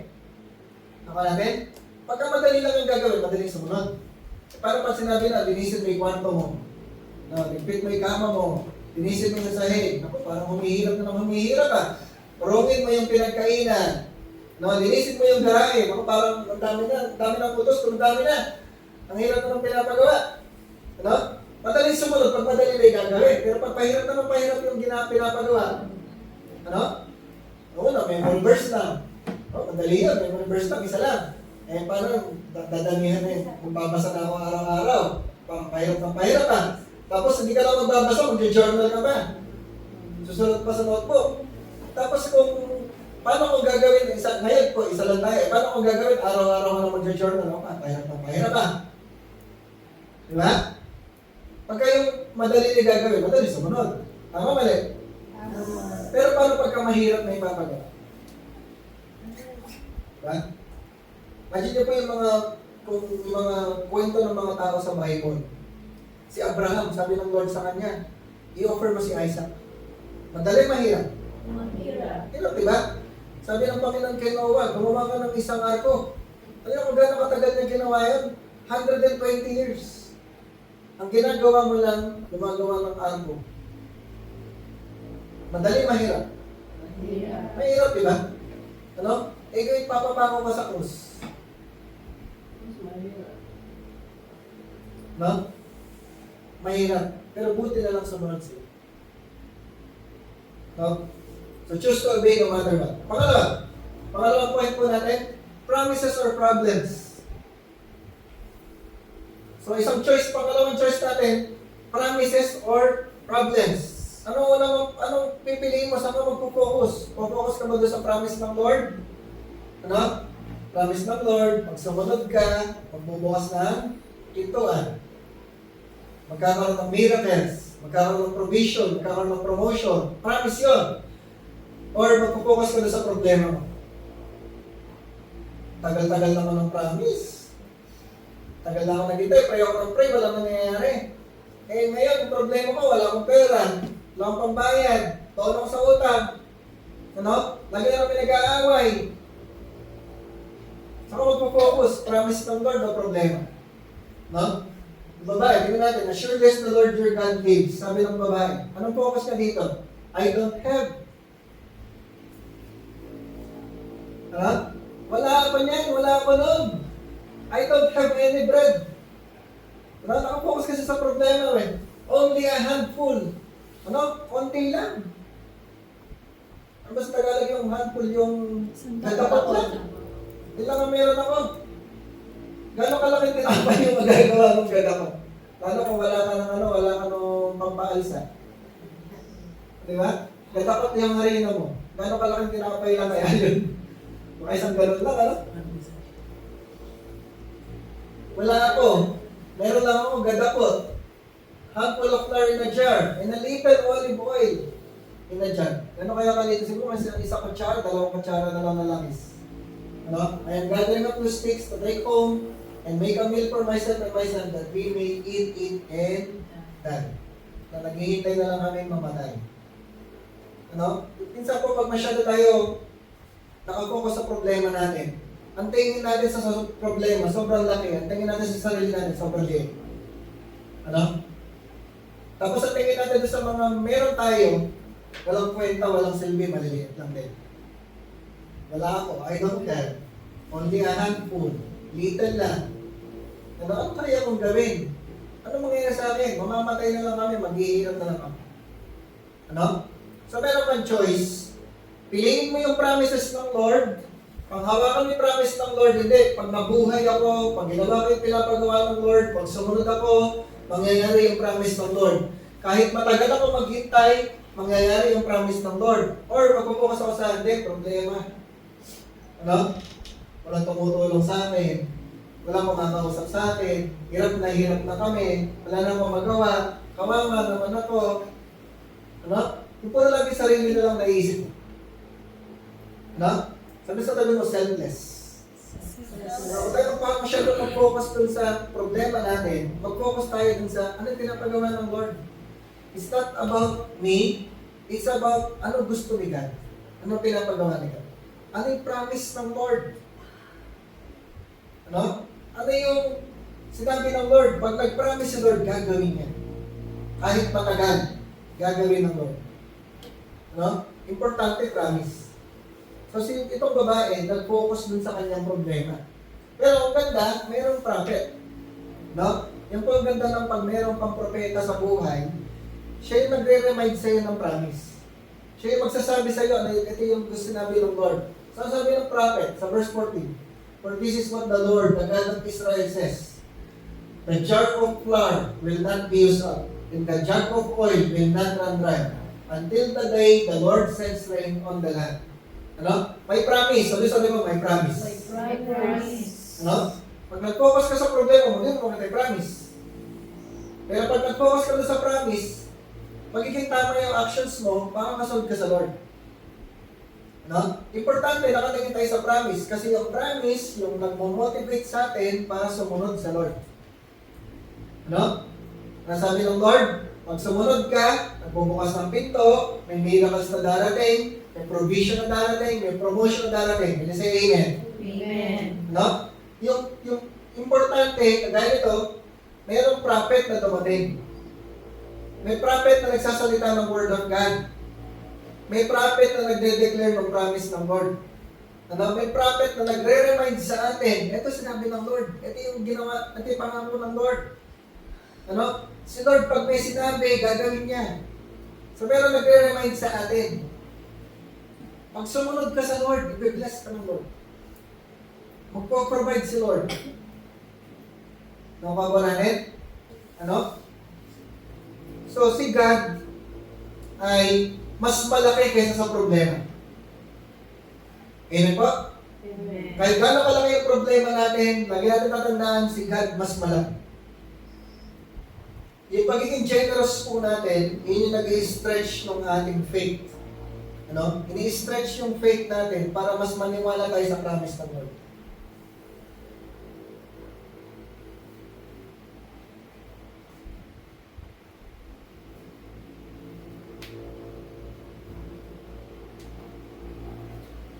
Naka natin? Pagka madali lang yung gagawin, madaling sumunod. Paano pag sinabi na, linisin mo yung kwarto mo, ligpit mo yung kama mo, linisin mo yung sahig, ako, parang humihirap na ng humihirap ka. Purungin mo yung pinagkainan, linisin mo yung garahe, ako, parang ang dami ng putos, kung dami na. Ang hirap na ng pinapagawa. Madaling sumunod pag madali lang yung gagawin. Pero pag pahirap na pahirap yung pinapagawa, memory verse lang. Madali yun, memory verse lang, isa lang. Paano, dadamihan na yun. Kung babasa na ako araw-araw, parang pahirap ka. Tapos hindi ka lang magbabasa, mag-journal ka pa. Susunod pa sa notebook. Tapos paano kung gagawin, ngayon po, isa lang tayo. Paano kung gagawin, araw-araw ka na mag-journal? Pahirap ka. Diba? Pagka yung madali na gagawin, madali sumunod. Tama, mali? Pero paano pagka mahirap na ipapagawa? Diba? Imagine nyo po yung mga kwento ng mga tao sa Bible. Si Abraham, sabi ng Lord sa kanya, i-offer mo si Isaac. Madali, mahirap. Hirap, diba? Sabi ng Panginoon kay Noah, gumawa ka ng isang arko. Alam mo kung gano'ng katagal niya ginawa yun? 120 years. Ang ginagawa mo lang, gumagawa ng arko. Madali, mahirap. Mahirap, diba? Ikaw ipapapako ka sa krus. Mahirap. Pero buti na lang sumunod sila. So choose to obey no matter what. Pangalawang point po natin, promises or problems. So isang pangalawang choice natin, promises or problems. Anong pipiliin mo? Saan ka magpo-focus? Focus ka ba doon sa promise ng Lord? Promise ng Lord, pag sumunod ka, magbubukas ng pintuan. Magkakaroon ng miracles, magkakaroon ng provision, magkakaroon ng promotion. Promise yun. Or magpo-focus ka doon sa problema mo. Tagal-tagal naman ng promise. Tagal na ako naghintay, pray ako ng pray, walang nangyayari. Ngayon, ang problema ko, wala akong pera, wala akong pambayad, taon ako sa utang. Lagi na kami nag-aaway. Saka magpo-focus, promise ng Lord, no problema. Babae, tingnan natin, as surely as the Lord your God lives, sabi ng babae, anong focus ka dito? I don't have. Wala pa niyan, wala pa nun. I don't have any bread. Nakapokus kasi sa problema, only a handful. Konti lang. Mas Tagalog yung handful, yung natapat lang. Ilang ang meron ako. Gano'ng kalaki tinapay yung magagawa ng gano'n? Lalo kung wala ka ng pampaalsa. Di ba? Natapat yung harina mo. Gano'ng kalaki tinapay lang kaya yun? Baka isang gano'n lang, Wala ako. Meron lang ako gadapot. Handful of flour in a jar. And a little olive oil in a jar. Gano'n kaya kalito? Siguro kasi isang kutsara, dalawang kutsara na lang na langis. I am gathering up two sticks to take home and make a meal for myself and my son that we may eat it and die. Na naghihintay na lang kami mamatay. Minsan po pag masyado tayo nakafocus sa problema natin, ang tingin natin sa problema, sobrang laki. Ang tingin natin sa sarili natin, sobrang liit. Tapos ang tingin natin sa mga meron tayo, walang kwenta, walang silbi, maliliit lang din. Wala ako, I don't care. Only a handful. Little lang. Ano kaya kong gawin? Ano mangyayari sa akin? Mamamatay na lang kami, maghihirap na lang kami. So meron kang choice. Piliin mo yung promises ng Lord. Pag hawakan mo yung promise ng Lord, hindi. Pag nabuhay ako, pag ginawa ko yung pinapagawa ng Lord, pag sumunod ako, mangyayari yung promise ng Lord. Kahit matagal ako maghintay, mangyayari yung promise ng Lord. Or magpupukas ako sa hindi, problema. Walang tumutulong sa akin. Walang kumakausap sa akin. Hirap na kami. Wala na akong magawa. Kawawa naman ako. Yung puro lagi sarili na lang naisip mo. Sabi sa tabi mo, selfless. Kung tayo masyado mag-focus dun sa problema natin, mag-focus tayo dun sa ano pinapagawa ng Lord. It's not about me. It's about ano gusto ni God. Ano pinapagawa ni God. Ano yung promise ng Lord? Ano? Ano yung sinabi ng Lord? Pag nag-promise si Lord, gagawin niya. Kahit matagal, gagawin ng Lord. Ano? Importante, promise. So, itong babae, nag-focus dun sa kanyang problema. Pero ang ganda, mayroong prophet. No? Yung po ang ganda ng pag mayroong pang propeta sa buhay, siya yung nagre-remind sa'yo ng promise. Siya yung magsasabi sa'yo, na ito yung gusto sinabi ng Lord. So, sabi ng prophet, sa verse 14, "For this is what the Lord, the God of Israel says, the jar of flour will not be used up, and the jug of oil will not run dry, until the day the Lord sends rain on the land." Ano? May promise. Sabi mo, may promise. My promise. Ano? Pag nag-focus ka sa problema mo, hindi mo may promise. Pero pag nag-focus ka sa promise, magiging tama yung actions mo, makakasunod ka sa Lord. No? Importante, nakatingin tayo sa promise kasi yung promise, yung nagmo-motivate sa atin para sumunod sa Lord. No? Nasabi ng Lord, pag sumunod ka, nagbubukas ng pinto, may miracles na darating, may provision na darating, may promotion na darating. Can you say amen? Amen. No? Yung importante, kagaya nito, mayroong prophet na dumating. May prophet na nagsasalita ng word of God. May prophet na nagde-declare ng promise ng Lord. Ano? May prophet na nagre-remind sa atin, ito sinabi ng Lord, ito yung ginawa, ito yung pangako ng Lord. Ano? Si Lord, pag may sinabi, gagawin niya. So, meron nagre-remind sa atin. Pag sumunod ka sa Lord, i-bless ka ng Lord. Magpo-provide si Lord. Nakakagunanin? Ano? So, si God ay mas malaki kaysa sa problema. Amen po? Amen. Kahit gano'n kalaki yung problema natin, lagi natin tatandaan, si God mas malaki. Yung pagiging generous po natin, yun yung nag-i-stretch ng ating faith. Ano? Ini-stretch yung faith natin para mas maniwala tayo sa promise ng Lord.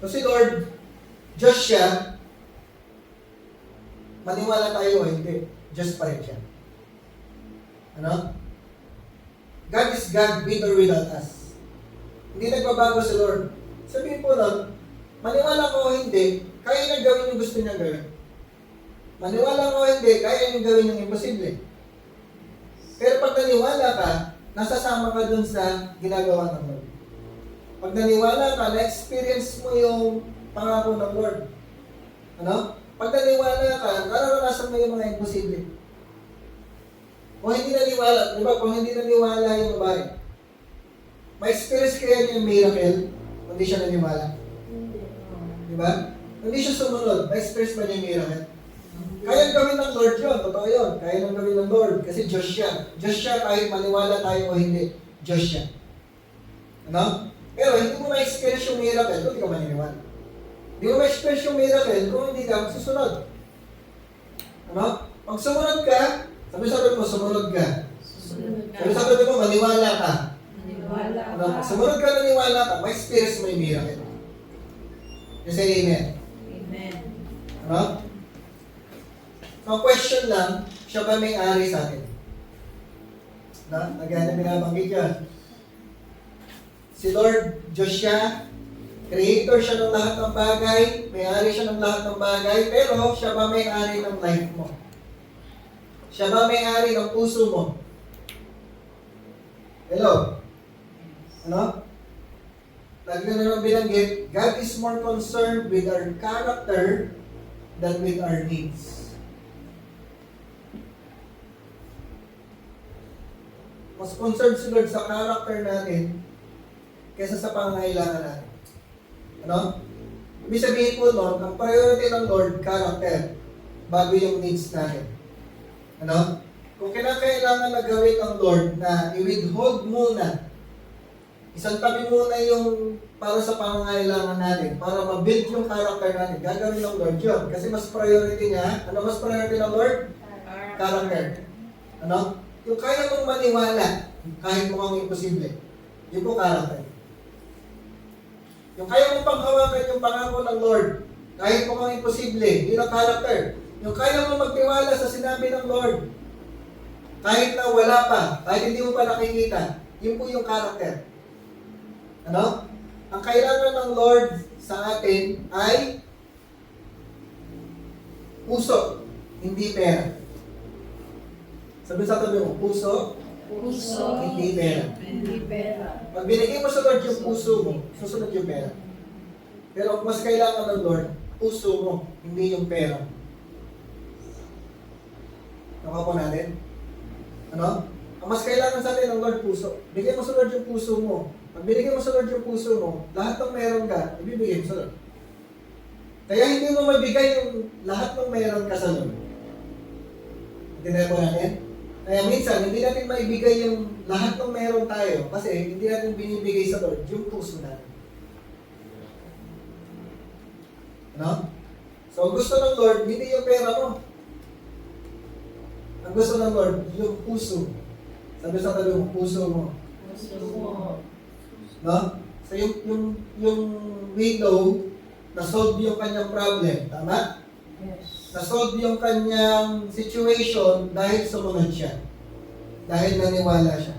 So si Lord, Diyos siya, maniwala tayo o hindi, Diyos pa rin siya. Ano? God is God with or without us. Hindi nagbabago si Lord. Sabihin po nun, maniwala ko o hindi, kaya niyang gawin yung gusto niyang gawin. Maniwala ko o hindi, kaya niyang gawin yung imposible. Pero pag naniwala ka, nasasama ka dun sa ginagawa ng Lord. Pag naniwala ka, na-experience mo yung pangako ng Lord. Ano? Pag naniwala ka, nararanasan mo yung mga imposible. Kung hindi naniwala, di ba? Kung hindi naniwala yung babae, ma-experience kaya niya yung miracle, kung hindi siya naniwala. Di ba? Hindi siya sumunod, ma-experience ba niya yung miracle? Kaya gawin ng Lord yun, totoo yun. Kaya nang gawin ng Lord, kasi Diyos siya. Diyos siya kahit maniwala tayo o hindi. Diyos siya. Ano? Pero hindi mo ma-experience yung miracle kung hindi ka maniniwala. Hindi mo ma-experience yung miracle kung hindi ka susunod. Ano? Pag sumunod ka, sabi mo, sumunod ka. Susunod ka. Sabi mo, maniwala ka. Maniwala Ano? ka. Sumunod ka, naniwala ka, ma-experience mo yung miracle. You say amen. Amen. Ano? So, question lang, siya ba may-ari sa atin? Nagana binabanggit yan. Si Lord, Diyos siya, creator siya ng lahat ng bagay, may-ari siya ng lahat ng bagay, pero siya ba may-ari ng life mo? Siya ba may-ari ng puso mo? Hello? Ano? Lagi na naman binanggit, God is more concerned with our character than with our needs. Mas concerned si Lord sa character natin kaysa sa pangangailangan natin. Ano? Ibig sabihin po nun, ang priority ng Lord, character, bago yung needs natin. Ano? Kung kinakailangan na gawin ng Lord na i-withhold muna, isang tabi muna yung para sa pangangailangan natin, para ma-build yung character natin, gagawin ng Lord yun. Kasi mas priority niya, ano mas priority ng Lord? Character. Ano? Yung kaya mong maniwala, kahit mukhang imposible, yun po character. Yung kaya mong panghawakan yung pangako ng Lord, kahit mukhang imposible, yun ang character. Yung kaya mo magtiwala sa sinabi ng Lord. Kahit na wala pa, kahit hindi mo pa nakikita, yun po yung character. Ano? Ang kailangan ng Lord sa atin ay puso, hindi pera. Sabi sa tabi mo, puso, Puso. hindi pera. Hindi pera. Pag binigay mo sa Lord yung puso mo, susunod yung pera. Pero ang mas kailangan ng Lord, puso mo, hindi yung pera. Nakuha po natin? Ano? Ang mas kailangan sa atin ng Lord, puso. Bigay mo sa Lord yung puso mo. Pag binigay mo sa Lord yung puso mo, lahat ng meron ka, ibibigay mo sa Lord. Kaya hindi mo mabigay yung lahat ng meron ka sa Lord. Intindihan po natin? Kaya minsan, hindi natin maibigay yung lahat ng meron tayo kasi hindi natin binibigay sa Lord yung puso natin. Ano? So, ang gusto ng Lord, hindi yung pera mo. Ang gusto ng Lord, yung puso. Sabi sa tabi mo, puso mo. Puso mo. No? So, yung widow, na-solve yung kanyang problem. Tama? Yes. Na-solve yung kanyang situation dahil sumunod siya. Dahil naniwala siya.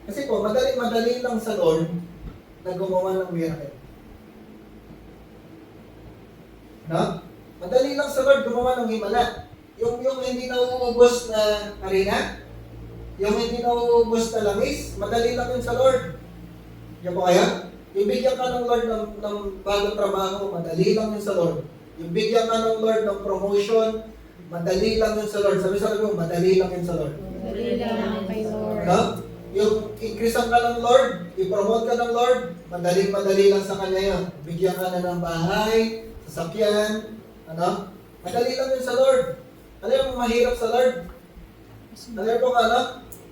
Kasi po, madali lang sa Lord na gumawa ng miracle. No? Madali lang sa Lord gumawa ng himala. Yung hindi nauubos na arena, yung hindi nauubos na langis, madali lang yun sa Lord. Yan po kaya? Ibigyan ka ng Lord ng bagong trabaho, madali lang yun sa Lord. Ibigyan ka ng Lord ng promotion, madali lang yun sa Lord. Sabi sa Lord, madali lang yun sa Lord. Madali lang kay Lord. Ano? Yung increasean ka ng Lord, i-promote ka ng Lord, madali lang sa Kanya yun. Bigyan ka na ng bahay, sasakyan, ano? Madali lang yun sa Lord. Ano yung mahirap sa Lord? Ano po ka, ano?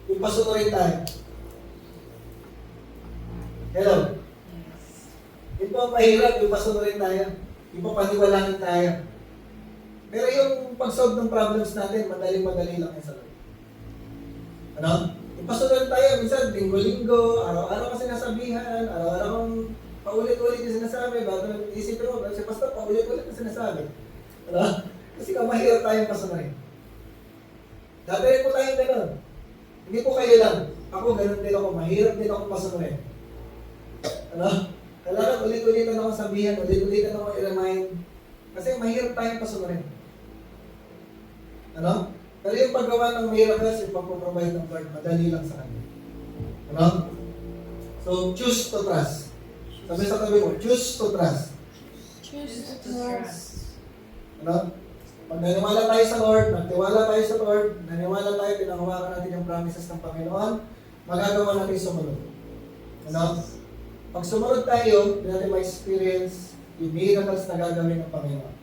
Yung pasunurin tayo. Hello? Yung po ang mahirap, yung pasunurin tayo. Yung po paniwalanin tayo. Pero yung pag-solve ng problems natin, madali lang yan sa Lord. Ano? Yung pasunurin tayo, minsan, linggo-linggo, araw-araw ka sinasabihan, araw-araw kang paulit-ulit yung sinasabi, bago isipin mo, si Pastor, paulit-ulit yung sinasabi. Ano? Kasi mahirap tayong pasunurin. Dati rin po tayong gano'n. Hindi po kayo lang. Ako, gano'n din ako. Mahirap din ako pasunurin. Ano? Kailangan ulit-ulitan ako sabihan, ulit-ulitan ako i-remind. Kasi mahirap tayong pasunurin. Ano? Pero yung paggawa ng miracles, yung pagpaprovide ng Lord, madali lang sa kanya. Ano? So, choose to trust. Sabi sa tabi mo, choose to trust. Choose to trust. Ano? Pag naniwala tayo sa Lord, nagtiwala tayo sa Lord, naniwala tayo, pinangawakan natin yung promises ng Panginoon, magagawa natin sumunod. Ano? Pag sumunod tayo, hindi natin ma-experience yung miracles na gagawin ng Panginoon.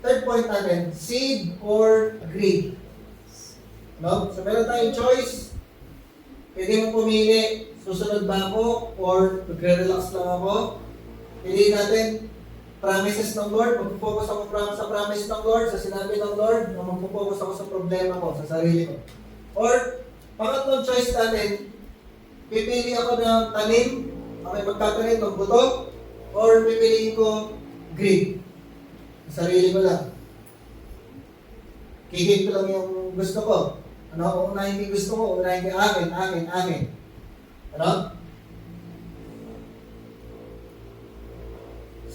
Third point natin, seed or greed. No? So meron tayong choice. Pwede mo pumili, susunod ba ako or magre-relax lang ako. Piliin natin promises ng Lord, magpo-focus ako sa promise ng Lord, sa sinabi ng Lord, na magpo-focus ako sa problema ko, sa sarili ko. Or, pangatlong choice natin, pipili ako ng tanim, ako magtatanim ng buto, or pipiliin ko greed. Sa sarili ko lang. Kikip ko lang yung gusto ko. Ano? Unahin yung gusto ko, unahin yung akin. Ano?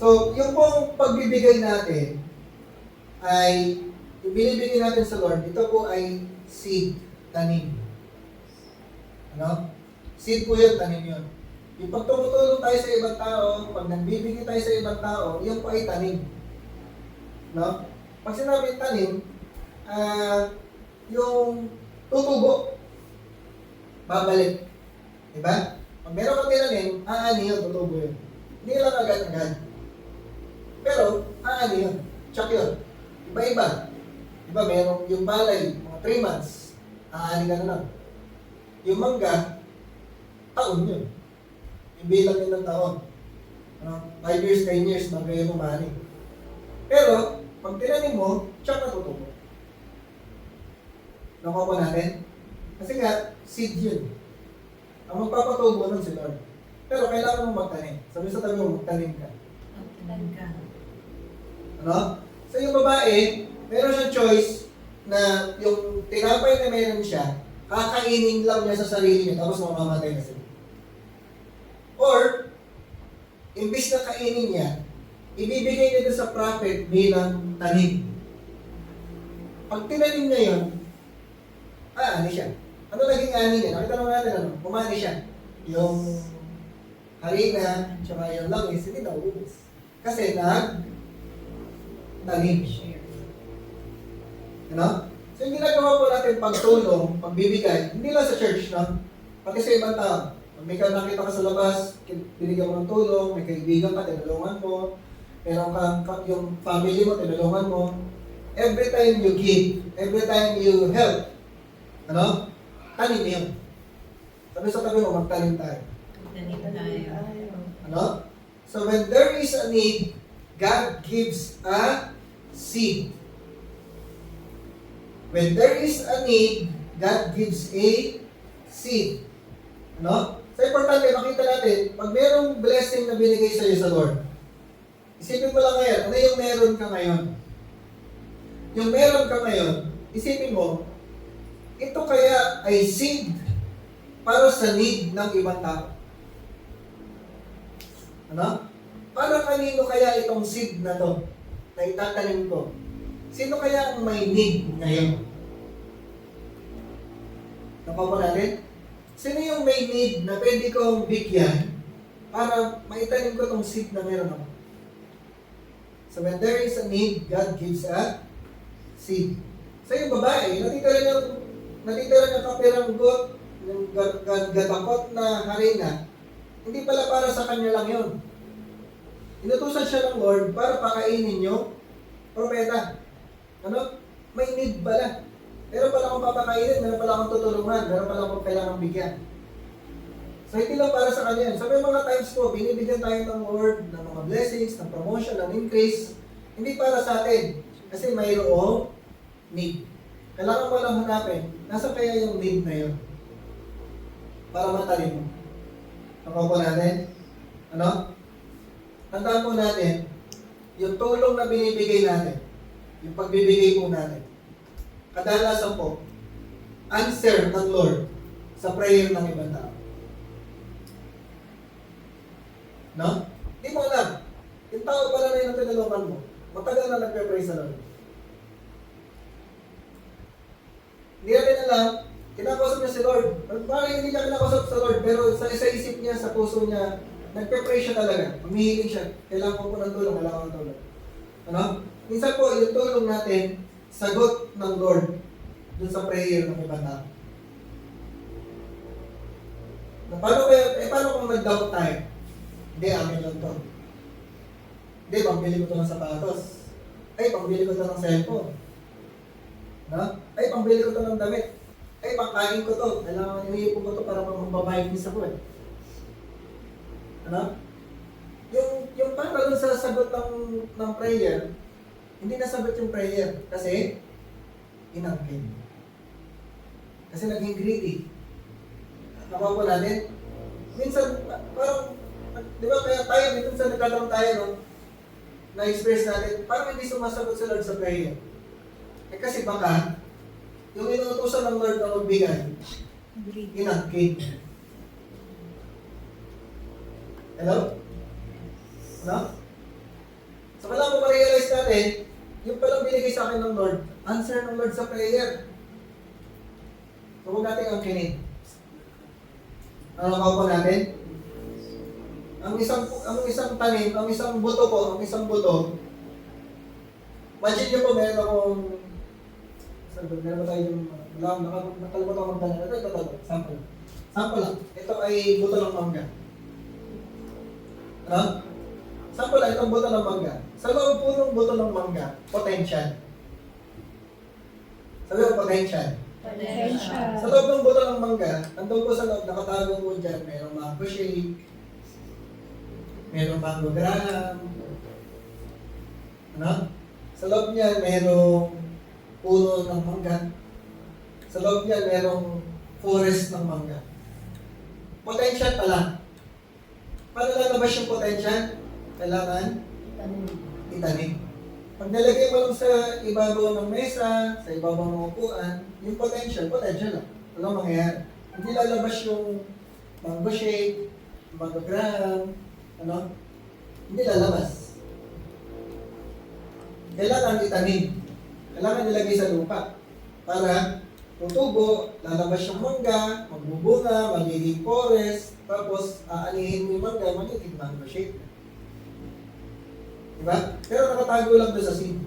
So, yung pong pagbibigay natin ay, yung binibigay natin sa Lord, ito po ay seed, tanim. Ano? Seed po yun, tanim yun. Yung pag tumutulong tayo sa ibang tao, pag nagbibigay tayo sa ibang tao, yun po ay tanim. No? Pag sinabi tanim, yung tutubo, babalik. Diba? Pag meron kang tinanim, aani yun, tutubo yun. Hindi lang agad-agad. Pero, aani yun. Check yun. Iba-iba. Diba, meron yung balay, mga 3 months, aani ka na lang. Yung mangga, taon yun. Yung bilang yun ng taon. 5 years, 10 years, bago yun umani. Pero, pag tinanim mo, check na tutubo. Nakuha po natin? Kasi nga, seed yun. Ang magpapatubo nun si Lord. Pero kailangan mo magtanim. Sabi sa tabi mo, magtanim ka. Magtanim ka. Ano? So yung babae, meron siyang choice na yung tinapay na meron siya, kakainin lang niya sa sarili niya, tapos mamamatay na siya. Or, imbis na kainin niya, ibibigay niya doon sa prophet bilang tanim. Pag tinanim niya yun, ani siya. Ano naging ani niya? Nakita naman natin, ano? Umani siya. Yung harina, tsaka yung langis, hindi nauubos. Kasi tanim. Ano? So yung ginagawa po natin pagtulong, pagbibigay, hindi lang sa church, no? Pati sa ibang tao. Pag may nakita ka sa labas, binigyan mo ng tulong, may kaibigan ka, tinulungan mo, meron kang yung family mo, tinulungan mo. Every time you give, every time you help, ano? Tanim yun. Sabi sa tabi mo, magtanim tayo. Ano? So when there is a need, God gives a seed. When there is a need, God gives a seed. Ano? So importante, makita natin, pag merong blessing na binigay sa iyo sa Lord, isipin mo lang ngayon, ano yung meron ka ngayon? Yung meron ka ngayon, isipin mo, ito kaya ay seed para sa need ng ibang tao. Ano? Para kanino kaya itong seed na to na itatanim ko? Sino kaya ang may need ngayon? Nakuha natin? Sino yung may need na pwede kong bigyan para maitanim ko itong seed na meron ako? So when there is a need, God gives a seed. So yung babae, natitira ng kapiranggot, yung gatakot na harina, hindi pala para sa kanya lang yun. Inutusan siya ng Lord para pakainin yung propeta. Ano? May need pala. Meron pala akong papakainin, meron pala akong tutulungan, meron pala akong kailangang bigyan. So hindi lang para sa kanya. So may mga times po, binibigyan tayo ng Lord ng mga blessings, ng promotion, ng increase. Hindi para sa atin. Kasi mayroong need. Kailangan mo lang hanapin, nasa kaya yung need na yun? Para matalim mo. Nakuha po natin? Ano? Tandaan po natin, yung tulong na binibigay natin, yung pagbibigay po natin, kadalasan po, answer ng Lord sa prayer ng ibang tao. No? Hindi mo alam. Yung tao pala na yung tinulungan mo, matagal na nagpe-pray sa Lord. Hindi natin alam, kinakausap niya si Lord. Parang hindi niya kinakausap sa Lord, pero sa isip niya, sa puso niya, nagpe-pray siya talaga. Humihiling siya. Kailangan ko ng tulong, kailangan ko ng tulong. Ano? Minsan po, yung tulong natin, sagot ng Lord dun sa prayer ng ibang tao. Paano kung nag-doubt tayo? Hindi, amin lang to. Hindi, pambili ko to ng sapatos. Ay, pambili ko to ng cellphone. No? Ay, pambili ko to ng damit. Ay, pangkain ko to. Kailangan iniipon ko to para magbabayad niya ko eh. Ano? Yung para dun sa sagot ng prayer, hindi nasagot yung prayer kasi inangkin. Kasi naging greedy. Nakuha po natin? Minsan, parang, di ba kaya tayo, minsan nagkataon tayo, no? Na-express natin, parang hindi sumasagot sa Lord sa prayer. Eh kasi baka, yung inuutosan ng Lord na magbigay, inangkin. Hello? No? So kailangan mo ma-realize natin, yung palang binigay sa akin ng Lord, answer ng Lord sa prayer. So huwag natin angkinin. Ano nakuha po natin? Ang isang tanim, ang isang buto po, imagine nyo po, meron akong, meron ba tayo yung, nakalimutan akong magdala. Ito, sample. Sample lang. Ito ay buto ng mangga. Ano? Sample lang, itong buto ng mangga. Sa loob po ng buto ng mangga, potential. Sabi mo, potential. Sa loob ng buto ng mangga, nandun po sa loob, nakatago po dyan, mayroong mango shake, mayroong mango graham, ano? Sa loob niya, mayroong puno ng mangga. Sa loob niya, mayroong forest ng mangga. Potential pa lang. Paano lalabas yung potential? Kailangan itanim. Pag nalagay mo lang sa ibabaw ng mesa, sa ibabaw ng upuan, yung potential lang. Ano mangyayari? Hindi lalabas yung mango shake, mango gram, ano? Hindi lalabas. Kailangan itanim. Kailangan nilagay sa lupa. Para tutubo, lalabas yung mangga, magbubunga, magiging forest, tapos aanihin mo yung mangga, magiging mango shake. Diba? Pero nakatago lang doon sa seed.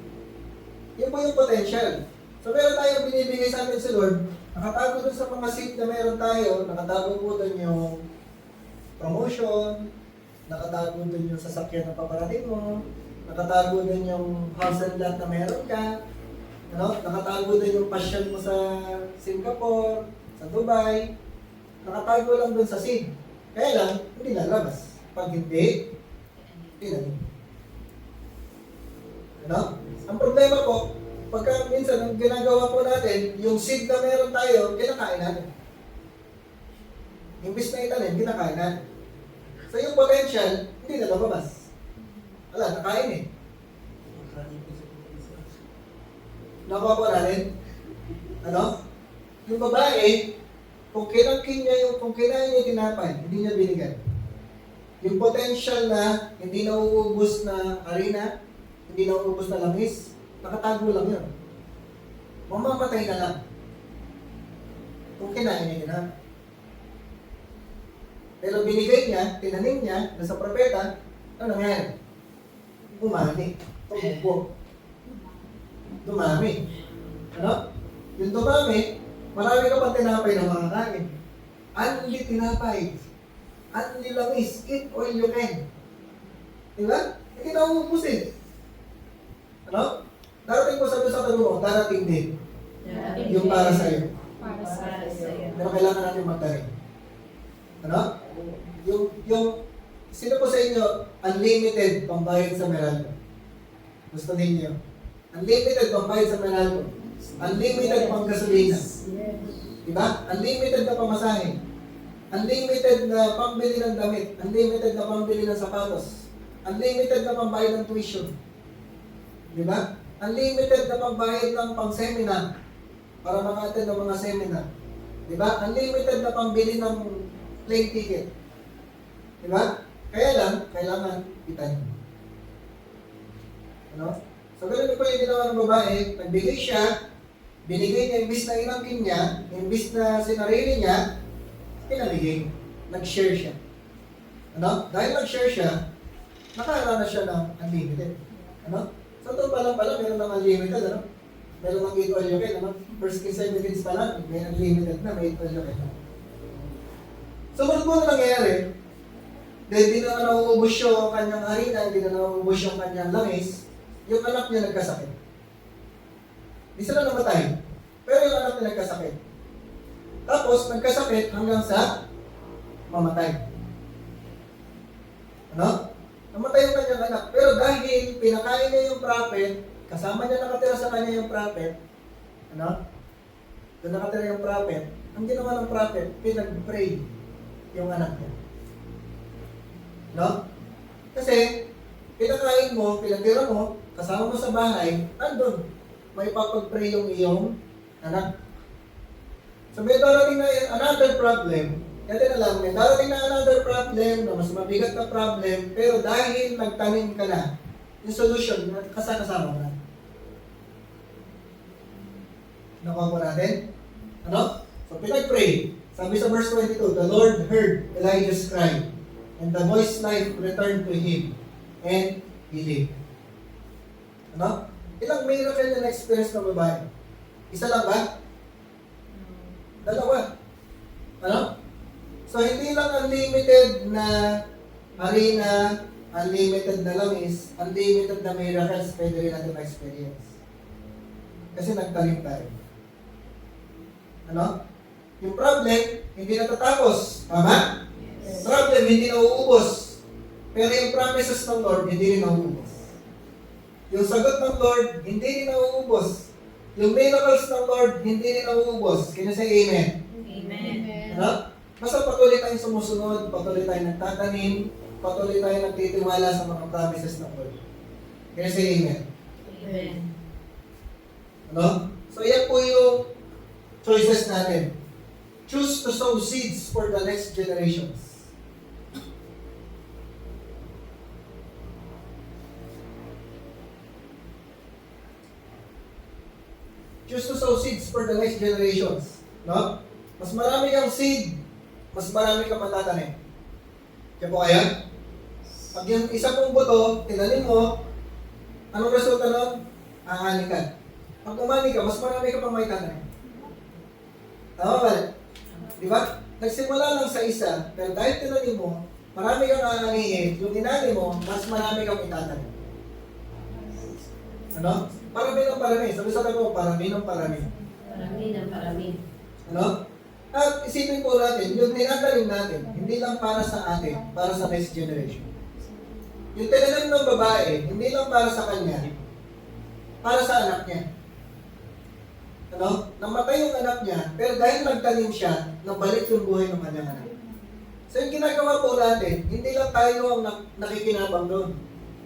Yun po yung potential. So meron tayong binibigay sa atin sa Lord, nakatago doon sa mga seed na meron tayo, nakatago po doon yung promotion, nakatago doon yung sasakyan na paparating mo, nakatago doon yung house and lot na meron ka, ano? Nakatago doon yung passion mo sa Singapore, sa Dubai, nakatago lang doon sa seed. Kaya lang, hindi lalabas. Pag hindi namin. Ano? Ang problema po, pagka minsan ang ginagawa po natin, yung seed na meron tayo, kinakain natin. Imbis na itanim, kinakain natin. So yung potential, hindi na lumabas. Wala, nakain eh. Nakuha po natin? Ano? Yung babae, kung kinain niya yung tinapay, hindi niya binigyan. Yung potential na hindi nauubos na harina, hindi nauubos na langis, nakatago lang yun. Mamamatay na lang. Kung kinain niya tinapay. Pero binigay niya, tinanim niya, nasa propeta, ano nangyari? Umani. Tumubo. Dumami. Ano? Yung dumami, marami ka pang tinapay na makakain. Unli tinapay. Unli langis. Eat all you can. Diba? Hindi na uubos eh. Ano? Darating po sa tanong mo, darating din. Yung para sa'yo. Para sa iyo. Pero kailangan natin magtanim. Ano? Yung sino po sa inyo, unlimited pambayad sa Meralco? Gusto ninyo? Unlimited pambayad sa Meralco. Unlimited pang gasolina. Diba? Unlimited na pamasahe. Unlimited na pambili ng damit. Unlimited na pambili ng sapatos. Unlimited na pambayad ng tuition. Diba? Unlimited na pambayad ng pang-seminar para maka-attend ng mga seminar. Diba? Unlimited na pambili ng plane ticket. Diba? Kaya lang, kailangan itanim. Ano? So, ganun po yung ginawa ng babae. Nagbigay siya, binigay niya, imbis na inangkin niya, imbis na sinarili niya, pinamigay. Nag-share siya. Ano? Dahil nag-share siya, nakarana siya ng unlimited. Ano? So, ito pa lang pala, meron ng unlimited, ano? Meron ng 8 all you can, ano? First 15 minutes pa lang, may unlimited na, may 8 all you can. So, kung ano nangyayari, dahil di na nauubos yung kanyang harina, di na nauubos yung kanyang langis, yung anak niya nagkasakit. Di sila namatay, pero yung anak niya nagkasakit. Tapos, nagkasakit hanggang sa mamatay. Ano? Namatay yung kanyang anak. Pero dahil pinakain niya yung prophet, kasama niya nakatira sa kanya yung prophet, ano? Doon nakatira yung prophet, ang ginawa ng prophet, pinag-pray yung anak niya. No? Kasi, pinakain mo, pinatira mo, kasama mo sa bahay, nandun. May papag-pray yung iyong anak. So may darating na another problem, natin alam, may darating na another problem, na mas mabigat na problem, pero dahil nagtanim ka na, yung solution, kasama mo na. Nakuha po natin? Ano? So pinag-pray. Sabi sa verse 22, the Lord heard Elijah's cry, and the boy's life returned to him, and he lived. Ano? Ilang miracle na na-experience ng babae? Isa lang ba? Dalawa. Ano? So, hindi lang unlimited na harina, unlimited na langis, unlimited na miracles, pwede rin natin ma-experience. Kasi nagtanim tayo. Ano? Yung problem, hindi natatapos. Tama? Yes. Problem, hindi nauubos. Pero yung promises ng Lord, hindi rin nauubos. Yung sagot ng Lord, hindi rin nauubos. Yung miracles ng Lord, hindi rin nauubos. Can you say amen? Amen. Ano? Basta patuloy tayong sumusunod, patuloy tayong nagtatanim, patuloy tayong nagtitiwala sa mga promises ng Lord. Can you say amen? Amen. Ano? So, yan po yung choices natin. Choose to sow seeds for the next generations. Choose to sow seeds for the next generations. No? Mas marami kang seed, mas marami kang matatanim. Kaya po kaya? Pag yung isa pong buto, tinanim mo, anong resulta nun? Aani ka. Pag umani ka, mas marami ka pang may tatanim. Tama ba? Di ba? Nagsimula lang sa isa, pero dahil tinanim mo, marami kang aanihin, yung inanim mo, mas marami kang itatanim. Ano? Parami ng parami. Sabi ko, parami ng parami. Parami ng parami. Ano? At isipin po natin, yung tinatanim natin, hindi lang para sa atin, para sa next generation. Yung tinanim ng babae, hindi lang para sa kanya, para sa anak niya. Ano? Namatay yung anak niya, pero dahil nagtanim siya, nabalik yung buhay ng kanyang anak. So yung ginagawa po natin, hindi lang tayo ang nakikinabang doon.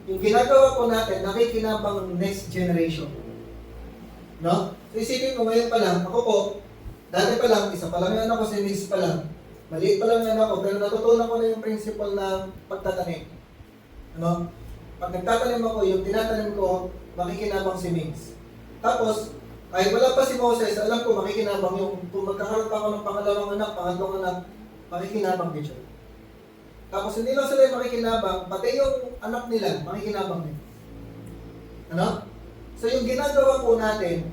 Yung ginagawa po natin, nakikinabang ng next generation. No? So isipin ko ngayon pa lang, ako po, dati pa lang, isa pa lang yung anak ko, si Miss pa lang. Maliit pa lang yung anak ko, pero natutunan ko na yung principle ng pagtatanim. Ano? Pag nagtatanim ako, yung tinatanim ko, makikinabang si Miss. Tapos, kahit wala pa si Moses, alam ko makikinabang yung, kung magkakaroon pa ako ng pangalawang anak, pangatlong anak, makikinabang din siya. Tapos hindi lang sila yung makikinabang, pati yung anak nila, makikinabang din. Ano? So yung ginagawa po natin,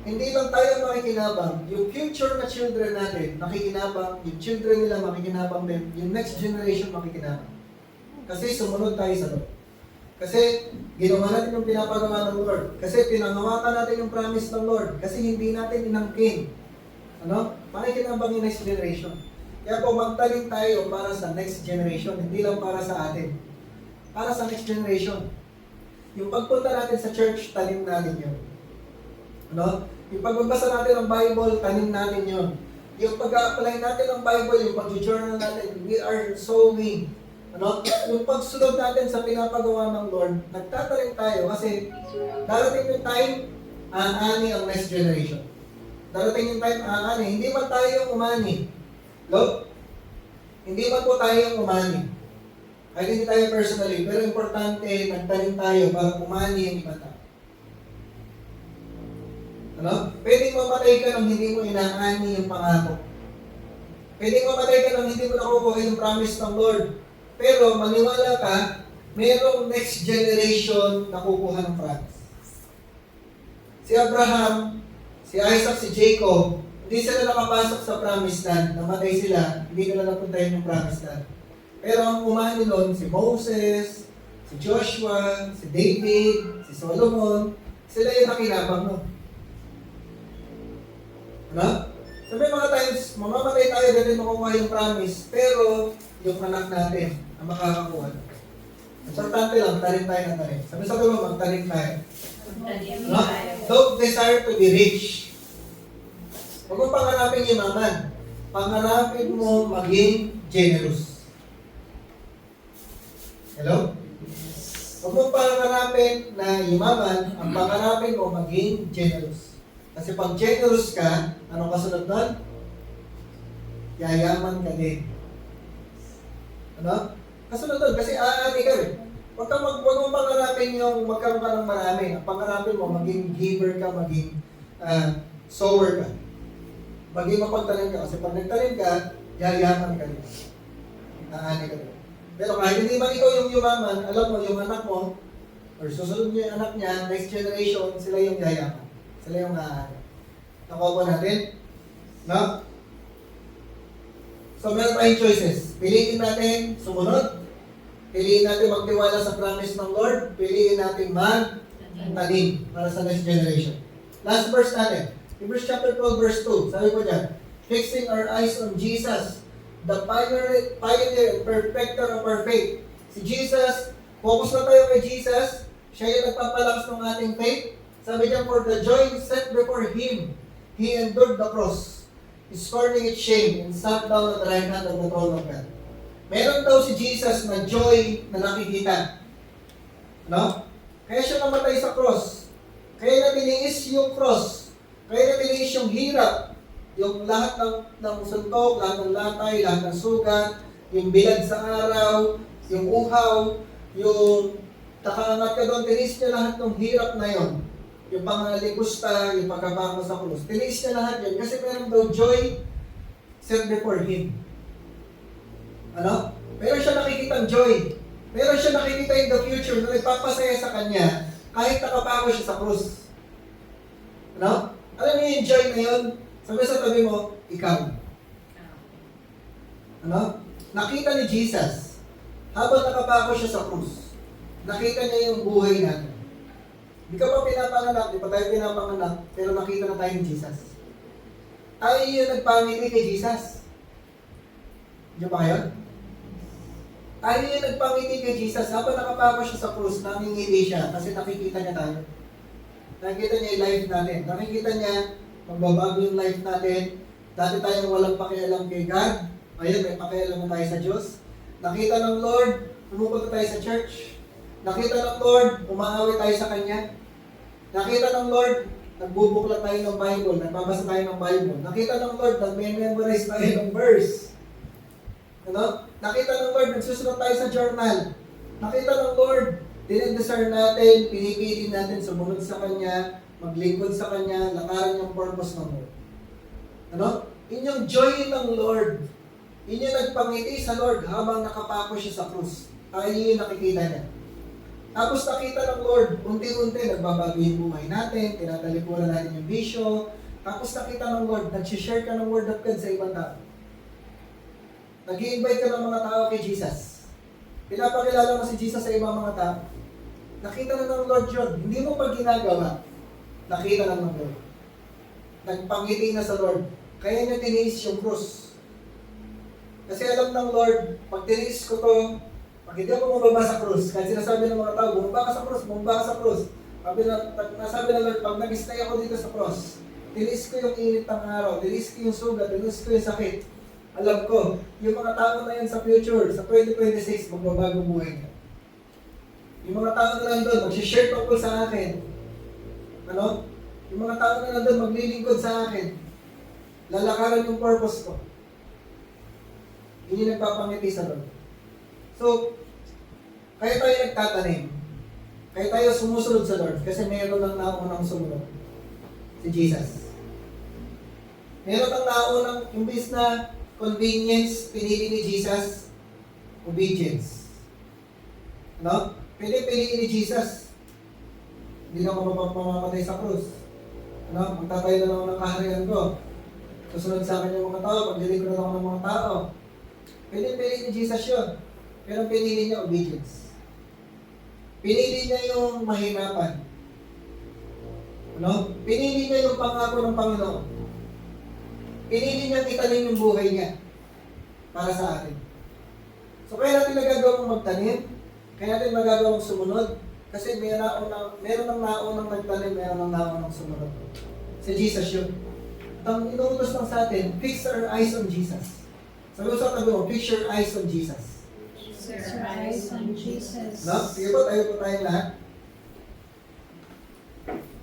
hindi lang tayo makikinabang, yung future na children natin, makikinabang, yung children nila makikinabang din, yung next generation makikinabang. Kasi sumunod tayo sa Lord. Kasi ginawa natin yung pinapagawa ng Lord. Kasi pinangawakan natin yung promise ng Lord. Kasi hindi natin inangkin. Ano? Makikinabang yung next generation. Kaya po magtanim tayo para sa next generation, hindi lang para sa atin. Para sa next generation. Yung pagpunta natin sa church, tanim natin yun. Ano? Yung pagbabasa natin ng Bible, tanim natin yun. Yung pag-apply natin ng Bible, yung pag-journal natin, we are sowing. Ano? Yung pagsunod natin sa pinapagawa ng Lord, nagtatanim tayo kasi darating yung time, aani ang next generation. Darating yung time, aani. Hindi man tayo yung umani. Lord, hindi man po tayo yung umani. Kahit hindi tayo personally, pero importante, nagtanim tayo para umani yung iba tayo. Ano? Pwedeng mamatay ka nang hindi mo inaani yung pangako. Pwedeng mamatay ka nang hindi mo nakukuha yung promise ng Lord. Pero maniwala ka, mayroong next generation na kukuha ng promise. Si Abraham, si Isaac, si Jacob, hindi sila nakapasok sa promised land, namatay sila, hindi nila napuntahin yung promised land. Pero ang umani nun, si Moses, si Joshua, si David, si Solomon, sila yung nakinabang nun. Ano? Sabi mga times, mamamatay tayo dahil makukuha yung promise, pero yung anak natin ang makakakuha. Importante lang, tanim tayo ng tanim. Sabi sa mga magtanim tayo. No? Don't desire to be rich. Huwag mo pangarapin yumaman. Pangarapin mo maging generous. Hello? Huwag mo pangarapin na yumaman, ang pangarapin mo maging generous. Kasi pag generous ka, anong kasunod nun? Yayaman ka din. Ano? Kasunod nun, kasi aani ka rin. Huwag mo pangarapin yung magkaroon ka ng marami. Ang pangarapin mo, maging giver ka, maging sower ka. Maging mapagtanim ka. Kasi pag nagtanim ka, yayaman ka din. Aani ka din. Pero kahit hindi man ikaw yung yumaman, alam mo, yung anak mo, or susunod niyo yung anak niya, next generation, sila yung yayaman. Sila yung aani. Nakuha po natin? No? So, meron tayong choices. Piliin natin sumunod. Piliin natin magtiwala sa promise ng Lord. Piliin natin magtanim para sa next generation. Last verse natin. Hebrews chapter 12 verse 2. Sabi po dyan, fixing our eyes on Jesus, the pioneer and perfecter of our faith. Si Jesus, focus na tayo kay Jesus. Siya yung nagpapalakas ng ating faith. Sabi dyan, for the joy set before Him, He endured the cross, scorning its shame, and sat down at the right hand of the throne of God. Meron daw si Jesus na joy na nakikita. No? Kaya siya namatay sa cross. Kaya na tiniis yung cross. Kaya na tiniis yung hirap. Yung lahat ng suntok, lahat ng latay, lahat ng sugat, yung bilad sa araw, yung uhaw, yung nakaangat ka doon, tiniis niya lahat ng hirap na yon. Yung pangalikusta, yung pagkabako sa krus. Tiniis niya lahat yun kasi meron daw joy set before Him. Ano? Meron siya nakikitang joy. Meron siya nakikita in the future na nagpapasaya sa Kanya kahit nakapako siya sa krus. Ano? Alam niyo yung joy na yun? Sabi sa tabi mo, ikaw. Ano? Nakita ni Jesus habang nakapako siya sa krus. Nakita niya yung buhay natin. Di ka pa pinapanganak, di pa tayo pinapanganak, pero nakita na tayo ni Jesus. Tayo yung nagpangiti kay Jesus. Di ba kayo? Tayo yung nagpangiti kay Jesus. Habang nakapako siya sa krus, nangingiti siya kasi nakikita niya tayo. Nakikita niya yung life natin. Nakikita niya, magbabago yung life natin. Dati tayong walang pakialam kay God. Ayun, may pakialam na tayo sa Diyos. Nakita ng Lord, pumupunta tayo sa church. Nakita ng Lord, umaaway tayo sa Kanya. Nakita ng Lord, nagbubuklat tayo ng Bible, nagbabasa tayo ng Bible. Nakita ng Lord, nag-memorize tayo ng verse. Ano? Nakita ng Lord, nagsusunod tayo sa journal. Nakita ng Lord, dinedesire natin, pinipili natin sumunod sa Kanya, maglingkod sa Kanya, lakaran yung purpose ng Lord. Ano? Yun yung joy ng Lord. Yun yung nagpangiti sa Lord habang nakapako siya sa krus. Tayo yung nakikita niya. Tapos nakita ng Lord, unti-unti nagbabago yung buhay natin, tinatalikuran natin yung bisyo. Tapos nakita ng Lord, nag-share ka ng Word of God sa ibang tao. Nag-i-invite ka ng mga tao kay Jesus. Pinapakilala mo si Jesus sa ibang mga tao. Nakita na ng Lord yun. Hindi mo pa ginagawa. Nakita na ng Lord. Nagpangiti na sa Lord. Kaya niya tiniis yung krus. Kasi alam ng Lord, pag tiniis ko to, pag hindi ako bumaba sa krus, kahit sinasabi ng mga tao, bumaba ka sa krus, bumaba ka sa krus. Nasabi ng Lord, pag nag-stay ako dito sa krus, tiniis ko yung init ng araw, tiniis ko yung sugat, tiniis ko yung sakit. Alam ko, yung mga tao na yan sa future, sa 2026, magbabago buhay niya. Yung mga tao na nandun, mag-share tungkol sa akin. Ano? Yung mga tao na nandun, maglilingkod sa akin. Lalakaran yung purpose ko. Yun yung nagpapangiti sa Lord. So, kaya tayo nagtatanim. Kaya tayo sumusunod sa Lord kasi meron lang naunang sumunod. Si Jesus. Meron lang naunang, imbis na convenience, pinili ni Jesus, obedience. No? Pili ni Jesus. Hindi na ako mamamatay sa krus. Ano? Magtatay na lang ako ng kaharian ko. Susunod sa akin yung mga tao, pagdilig ko na lang ako ng mga tao. Pili ni Jesus yun. Pero pinili niya obedience. Pinili niya yung mahinapan. Ano? Pinili niya yung pangako ng Panginoon. Pinili niya itanim yung buhay niya para sa atin. So kaya natin nagagawang magtanim, kaya natin magagawang sumunod, kasi meron ng naunang nagtanim, meron ng naunang sumunod. Si Jesus yun. At ang inuutos lang sa atin, fix our eyes on Jesus. Sabi ko sa tabi mo, fix your eyes on Jesus. Fix your eyes on Jesus. No? Sige po, tayo po tayong lahat.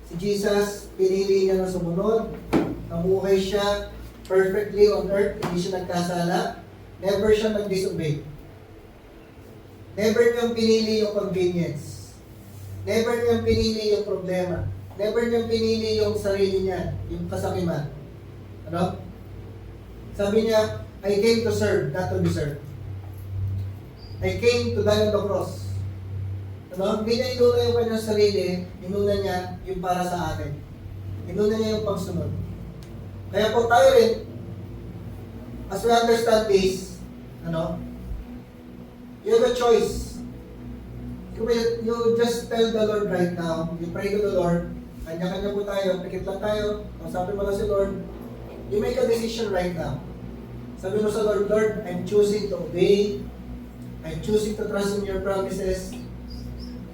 Si Jesus, pinili niya na sumunod. Namuhay siya perfectly on earth. Hindi siya nagkasala. Never siya nag-disobey. Never niyang pinili yung convenience. Never niyang pinili yung problema. Never niyang pinili yung sarili niya, yung kasakiman. Ano? Sabi niya, I came to serve, not to be served. I came to die on the cross. Ano? Hindi niya inuna yung kanyang sarili, inuna niya yung para sa atin. Inuna niya yung pagsunod. Kaya po tayo rin, as we understand this, ano? You have a choice. You just tell the Lord right now, you pray to the Lord, kanya-kanya po tayo, pikit lang tayo, kausapin mo lang si Lord, you make a decision right now. Sabi mo sa Lord, Lord, I'm choosing to obey, I'm choosing to trust in your promises,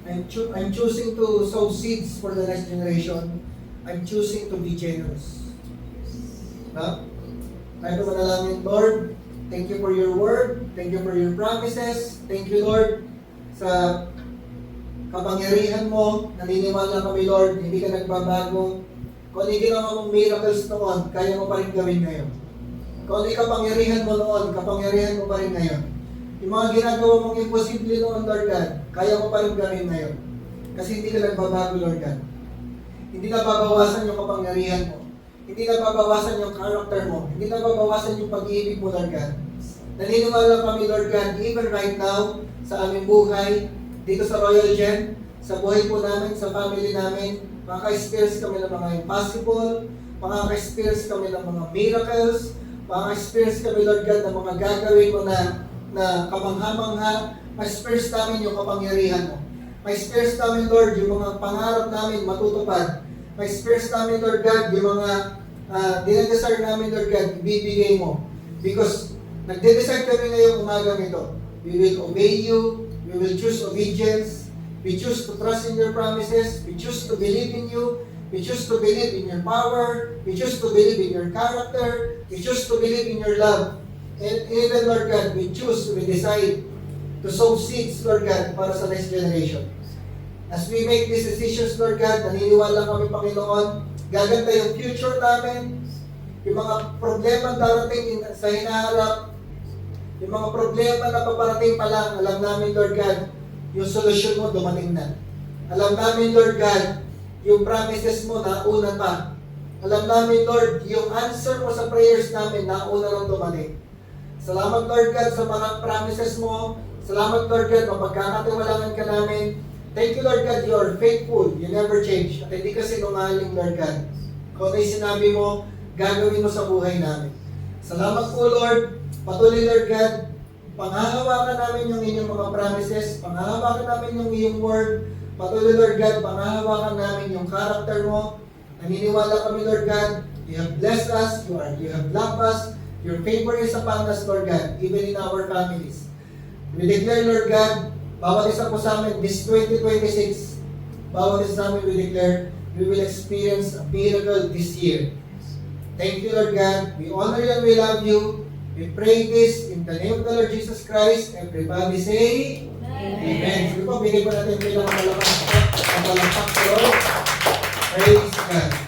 I'm choosing to sow seeds for the next generation, I'm choosing to be generous. No? Tayo manalangin, Lord, thank you for your word, thank you for your promises, thank you, Lord, sa kapangyarihan mo, naniniwala kami Lord, hindi ka nagbabago. Kung ano yung ginawa mong miracles noon, kaya mo pa rin gawin ngayon. Kung ano yung kapangyarihan mo noon, kapangyarihan mo pa rin ngayon. Yung mga ginagawa mong imposible noon, Lord God, kaya mo pa rin gawin ngayon. Kasi hindi ka nagbabago, Lord God. Hindi nababawasan yung kapangyarihan mo. Hindi nababawasan yung character mo. Hindi nababawasan yung pag-ibig mo, Lord God. Naniniwala kami, Lord God, even right now, sa aming buhay, dito sa Royal Gen, sa buhay po namin, sa family namin, makaka-experience kami ng mga impossible, makaka-experience kami ng mga miracles, makaka-experience kami, Lord God, ng mga gagawin mo na kamangha-mangha, ma-experience namin yung kapangyarihan mo. Ma-experience namin, Lord, yung mga pangarap namin matutupad. Ma-experience namin, Lord God, yung mga dinadesire namin, Lord God, ibibigay mo. Because nagde-decide kami ngayong umagang ito. We will obey you. We will choose obedience. We choose to trust in your promises. We choose to believe in you. We choose to believe in your power. We choose to believe in your character. We choose to believe in your love. And even, Lord God, we decide to sow seeds, Lord God, para sa next generation. As we make these decisions, Lord God, naniniwala kami, Panginoon, gaganda yung future namin, yung mga problema darating sa hinaharap, yung mga problema na paparating pa lang, alam namin, Lord God, yung solusyon mo dumating na. Alam namin, Lord God, yung promises mo nauna pa. Alam namin, Lord, yung answer mo sa prayers namin nauna nang dumating. Salamat, Lord God, sa mga promises mo. Salamat, Lord God, mapagkakatiwalaan ka namin. Thank you, Lord God, you are faithful. You never change. At hindi ka sinungaling, Lord God. Kung ano yung sinabi mo, gagawin mo sa buhay namin. Salamat po, Lord. Patuloy, Lord God, panghahawakan namin yung inyong mga promises, panghahawakan namin yung iyong word. Patuloy, Lord God, panghahawakan namin yung character mo. Naniniwala kami, Lord God, you have blessed us, you have loved us, your favor is upon us, Lord God, even in our families. We declare, Lord God, bawat isa po sa amin, this 2026, bawat isa sa amin, we declare, we will experience a miracle this year. Thank you, Lord God. We honor you and we love you. We pray this in the name of the Lord Jesus Christ. Everybody say, Amen. Sige po, bigay po natin yung pinakamalakas at palakpak, Lord. Praise God.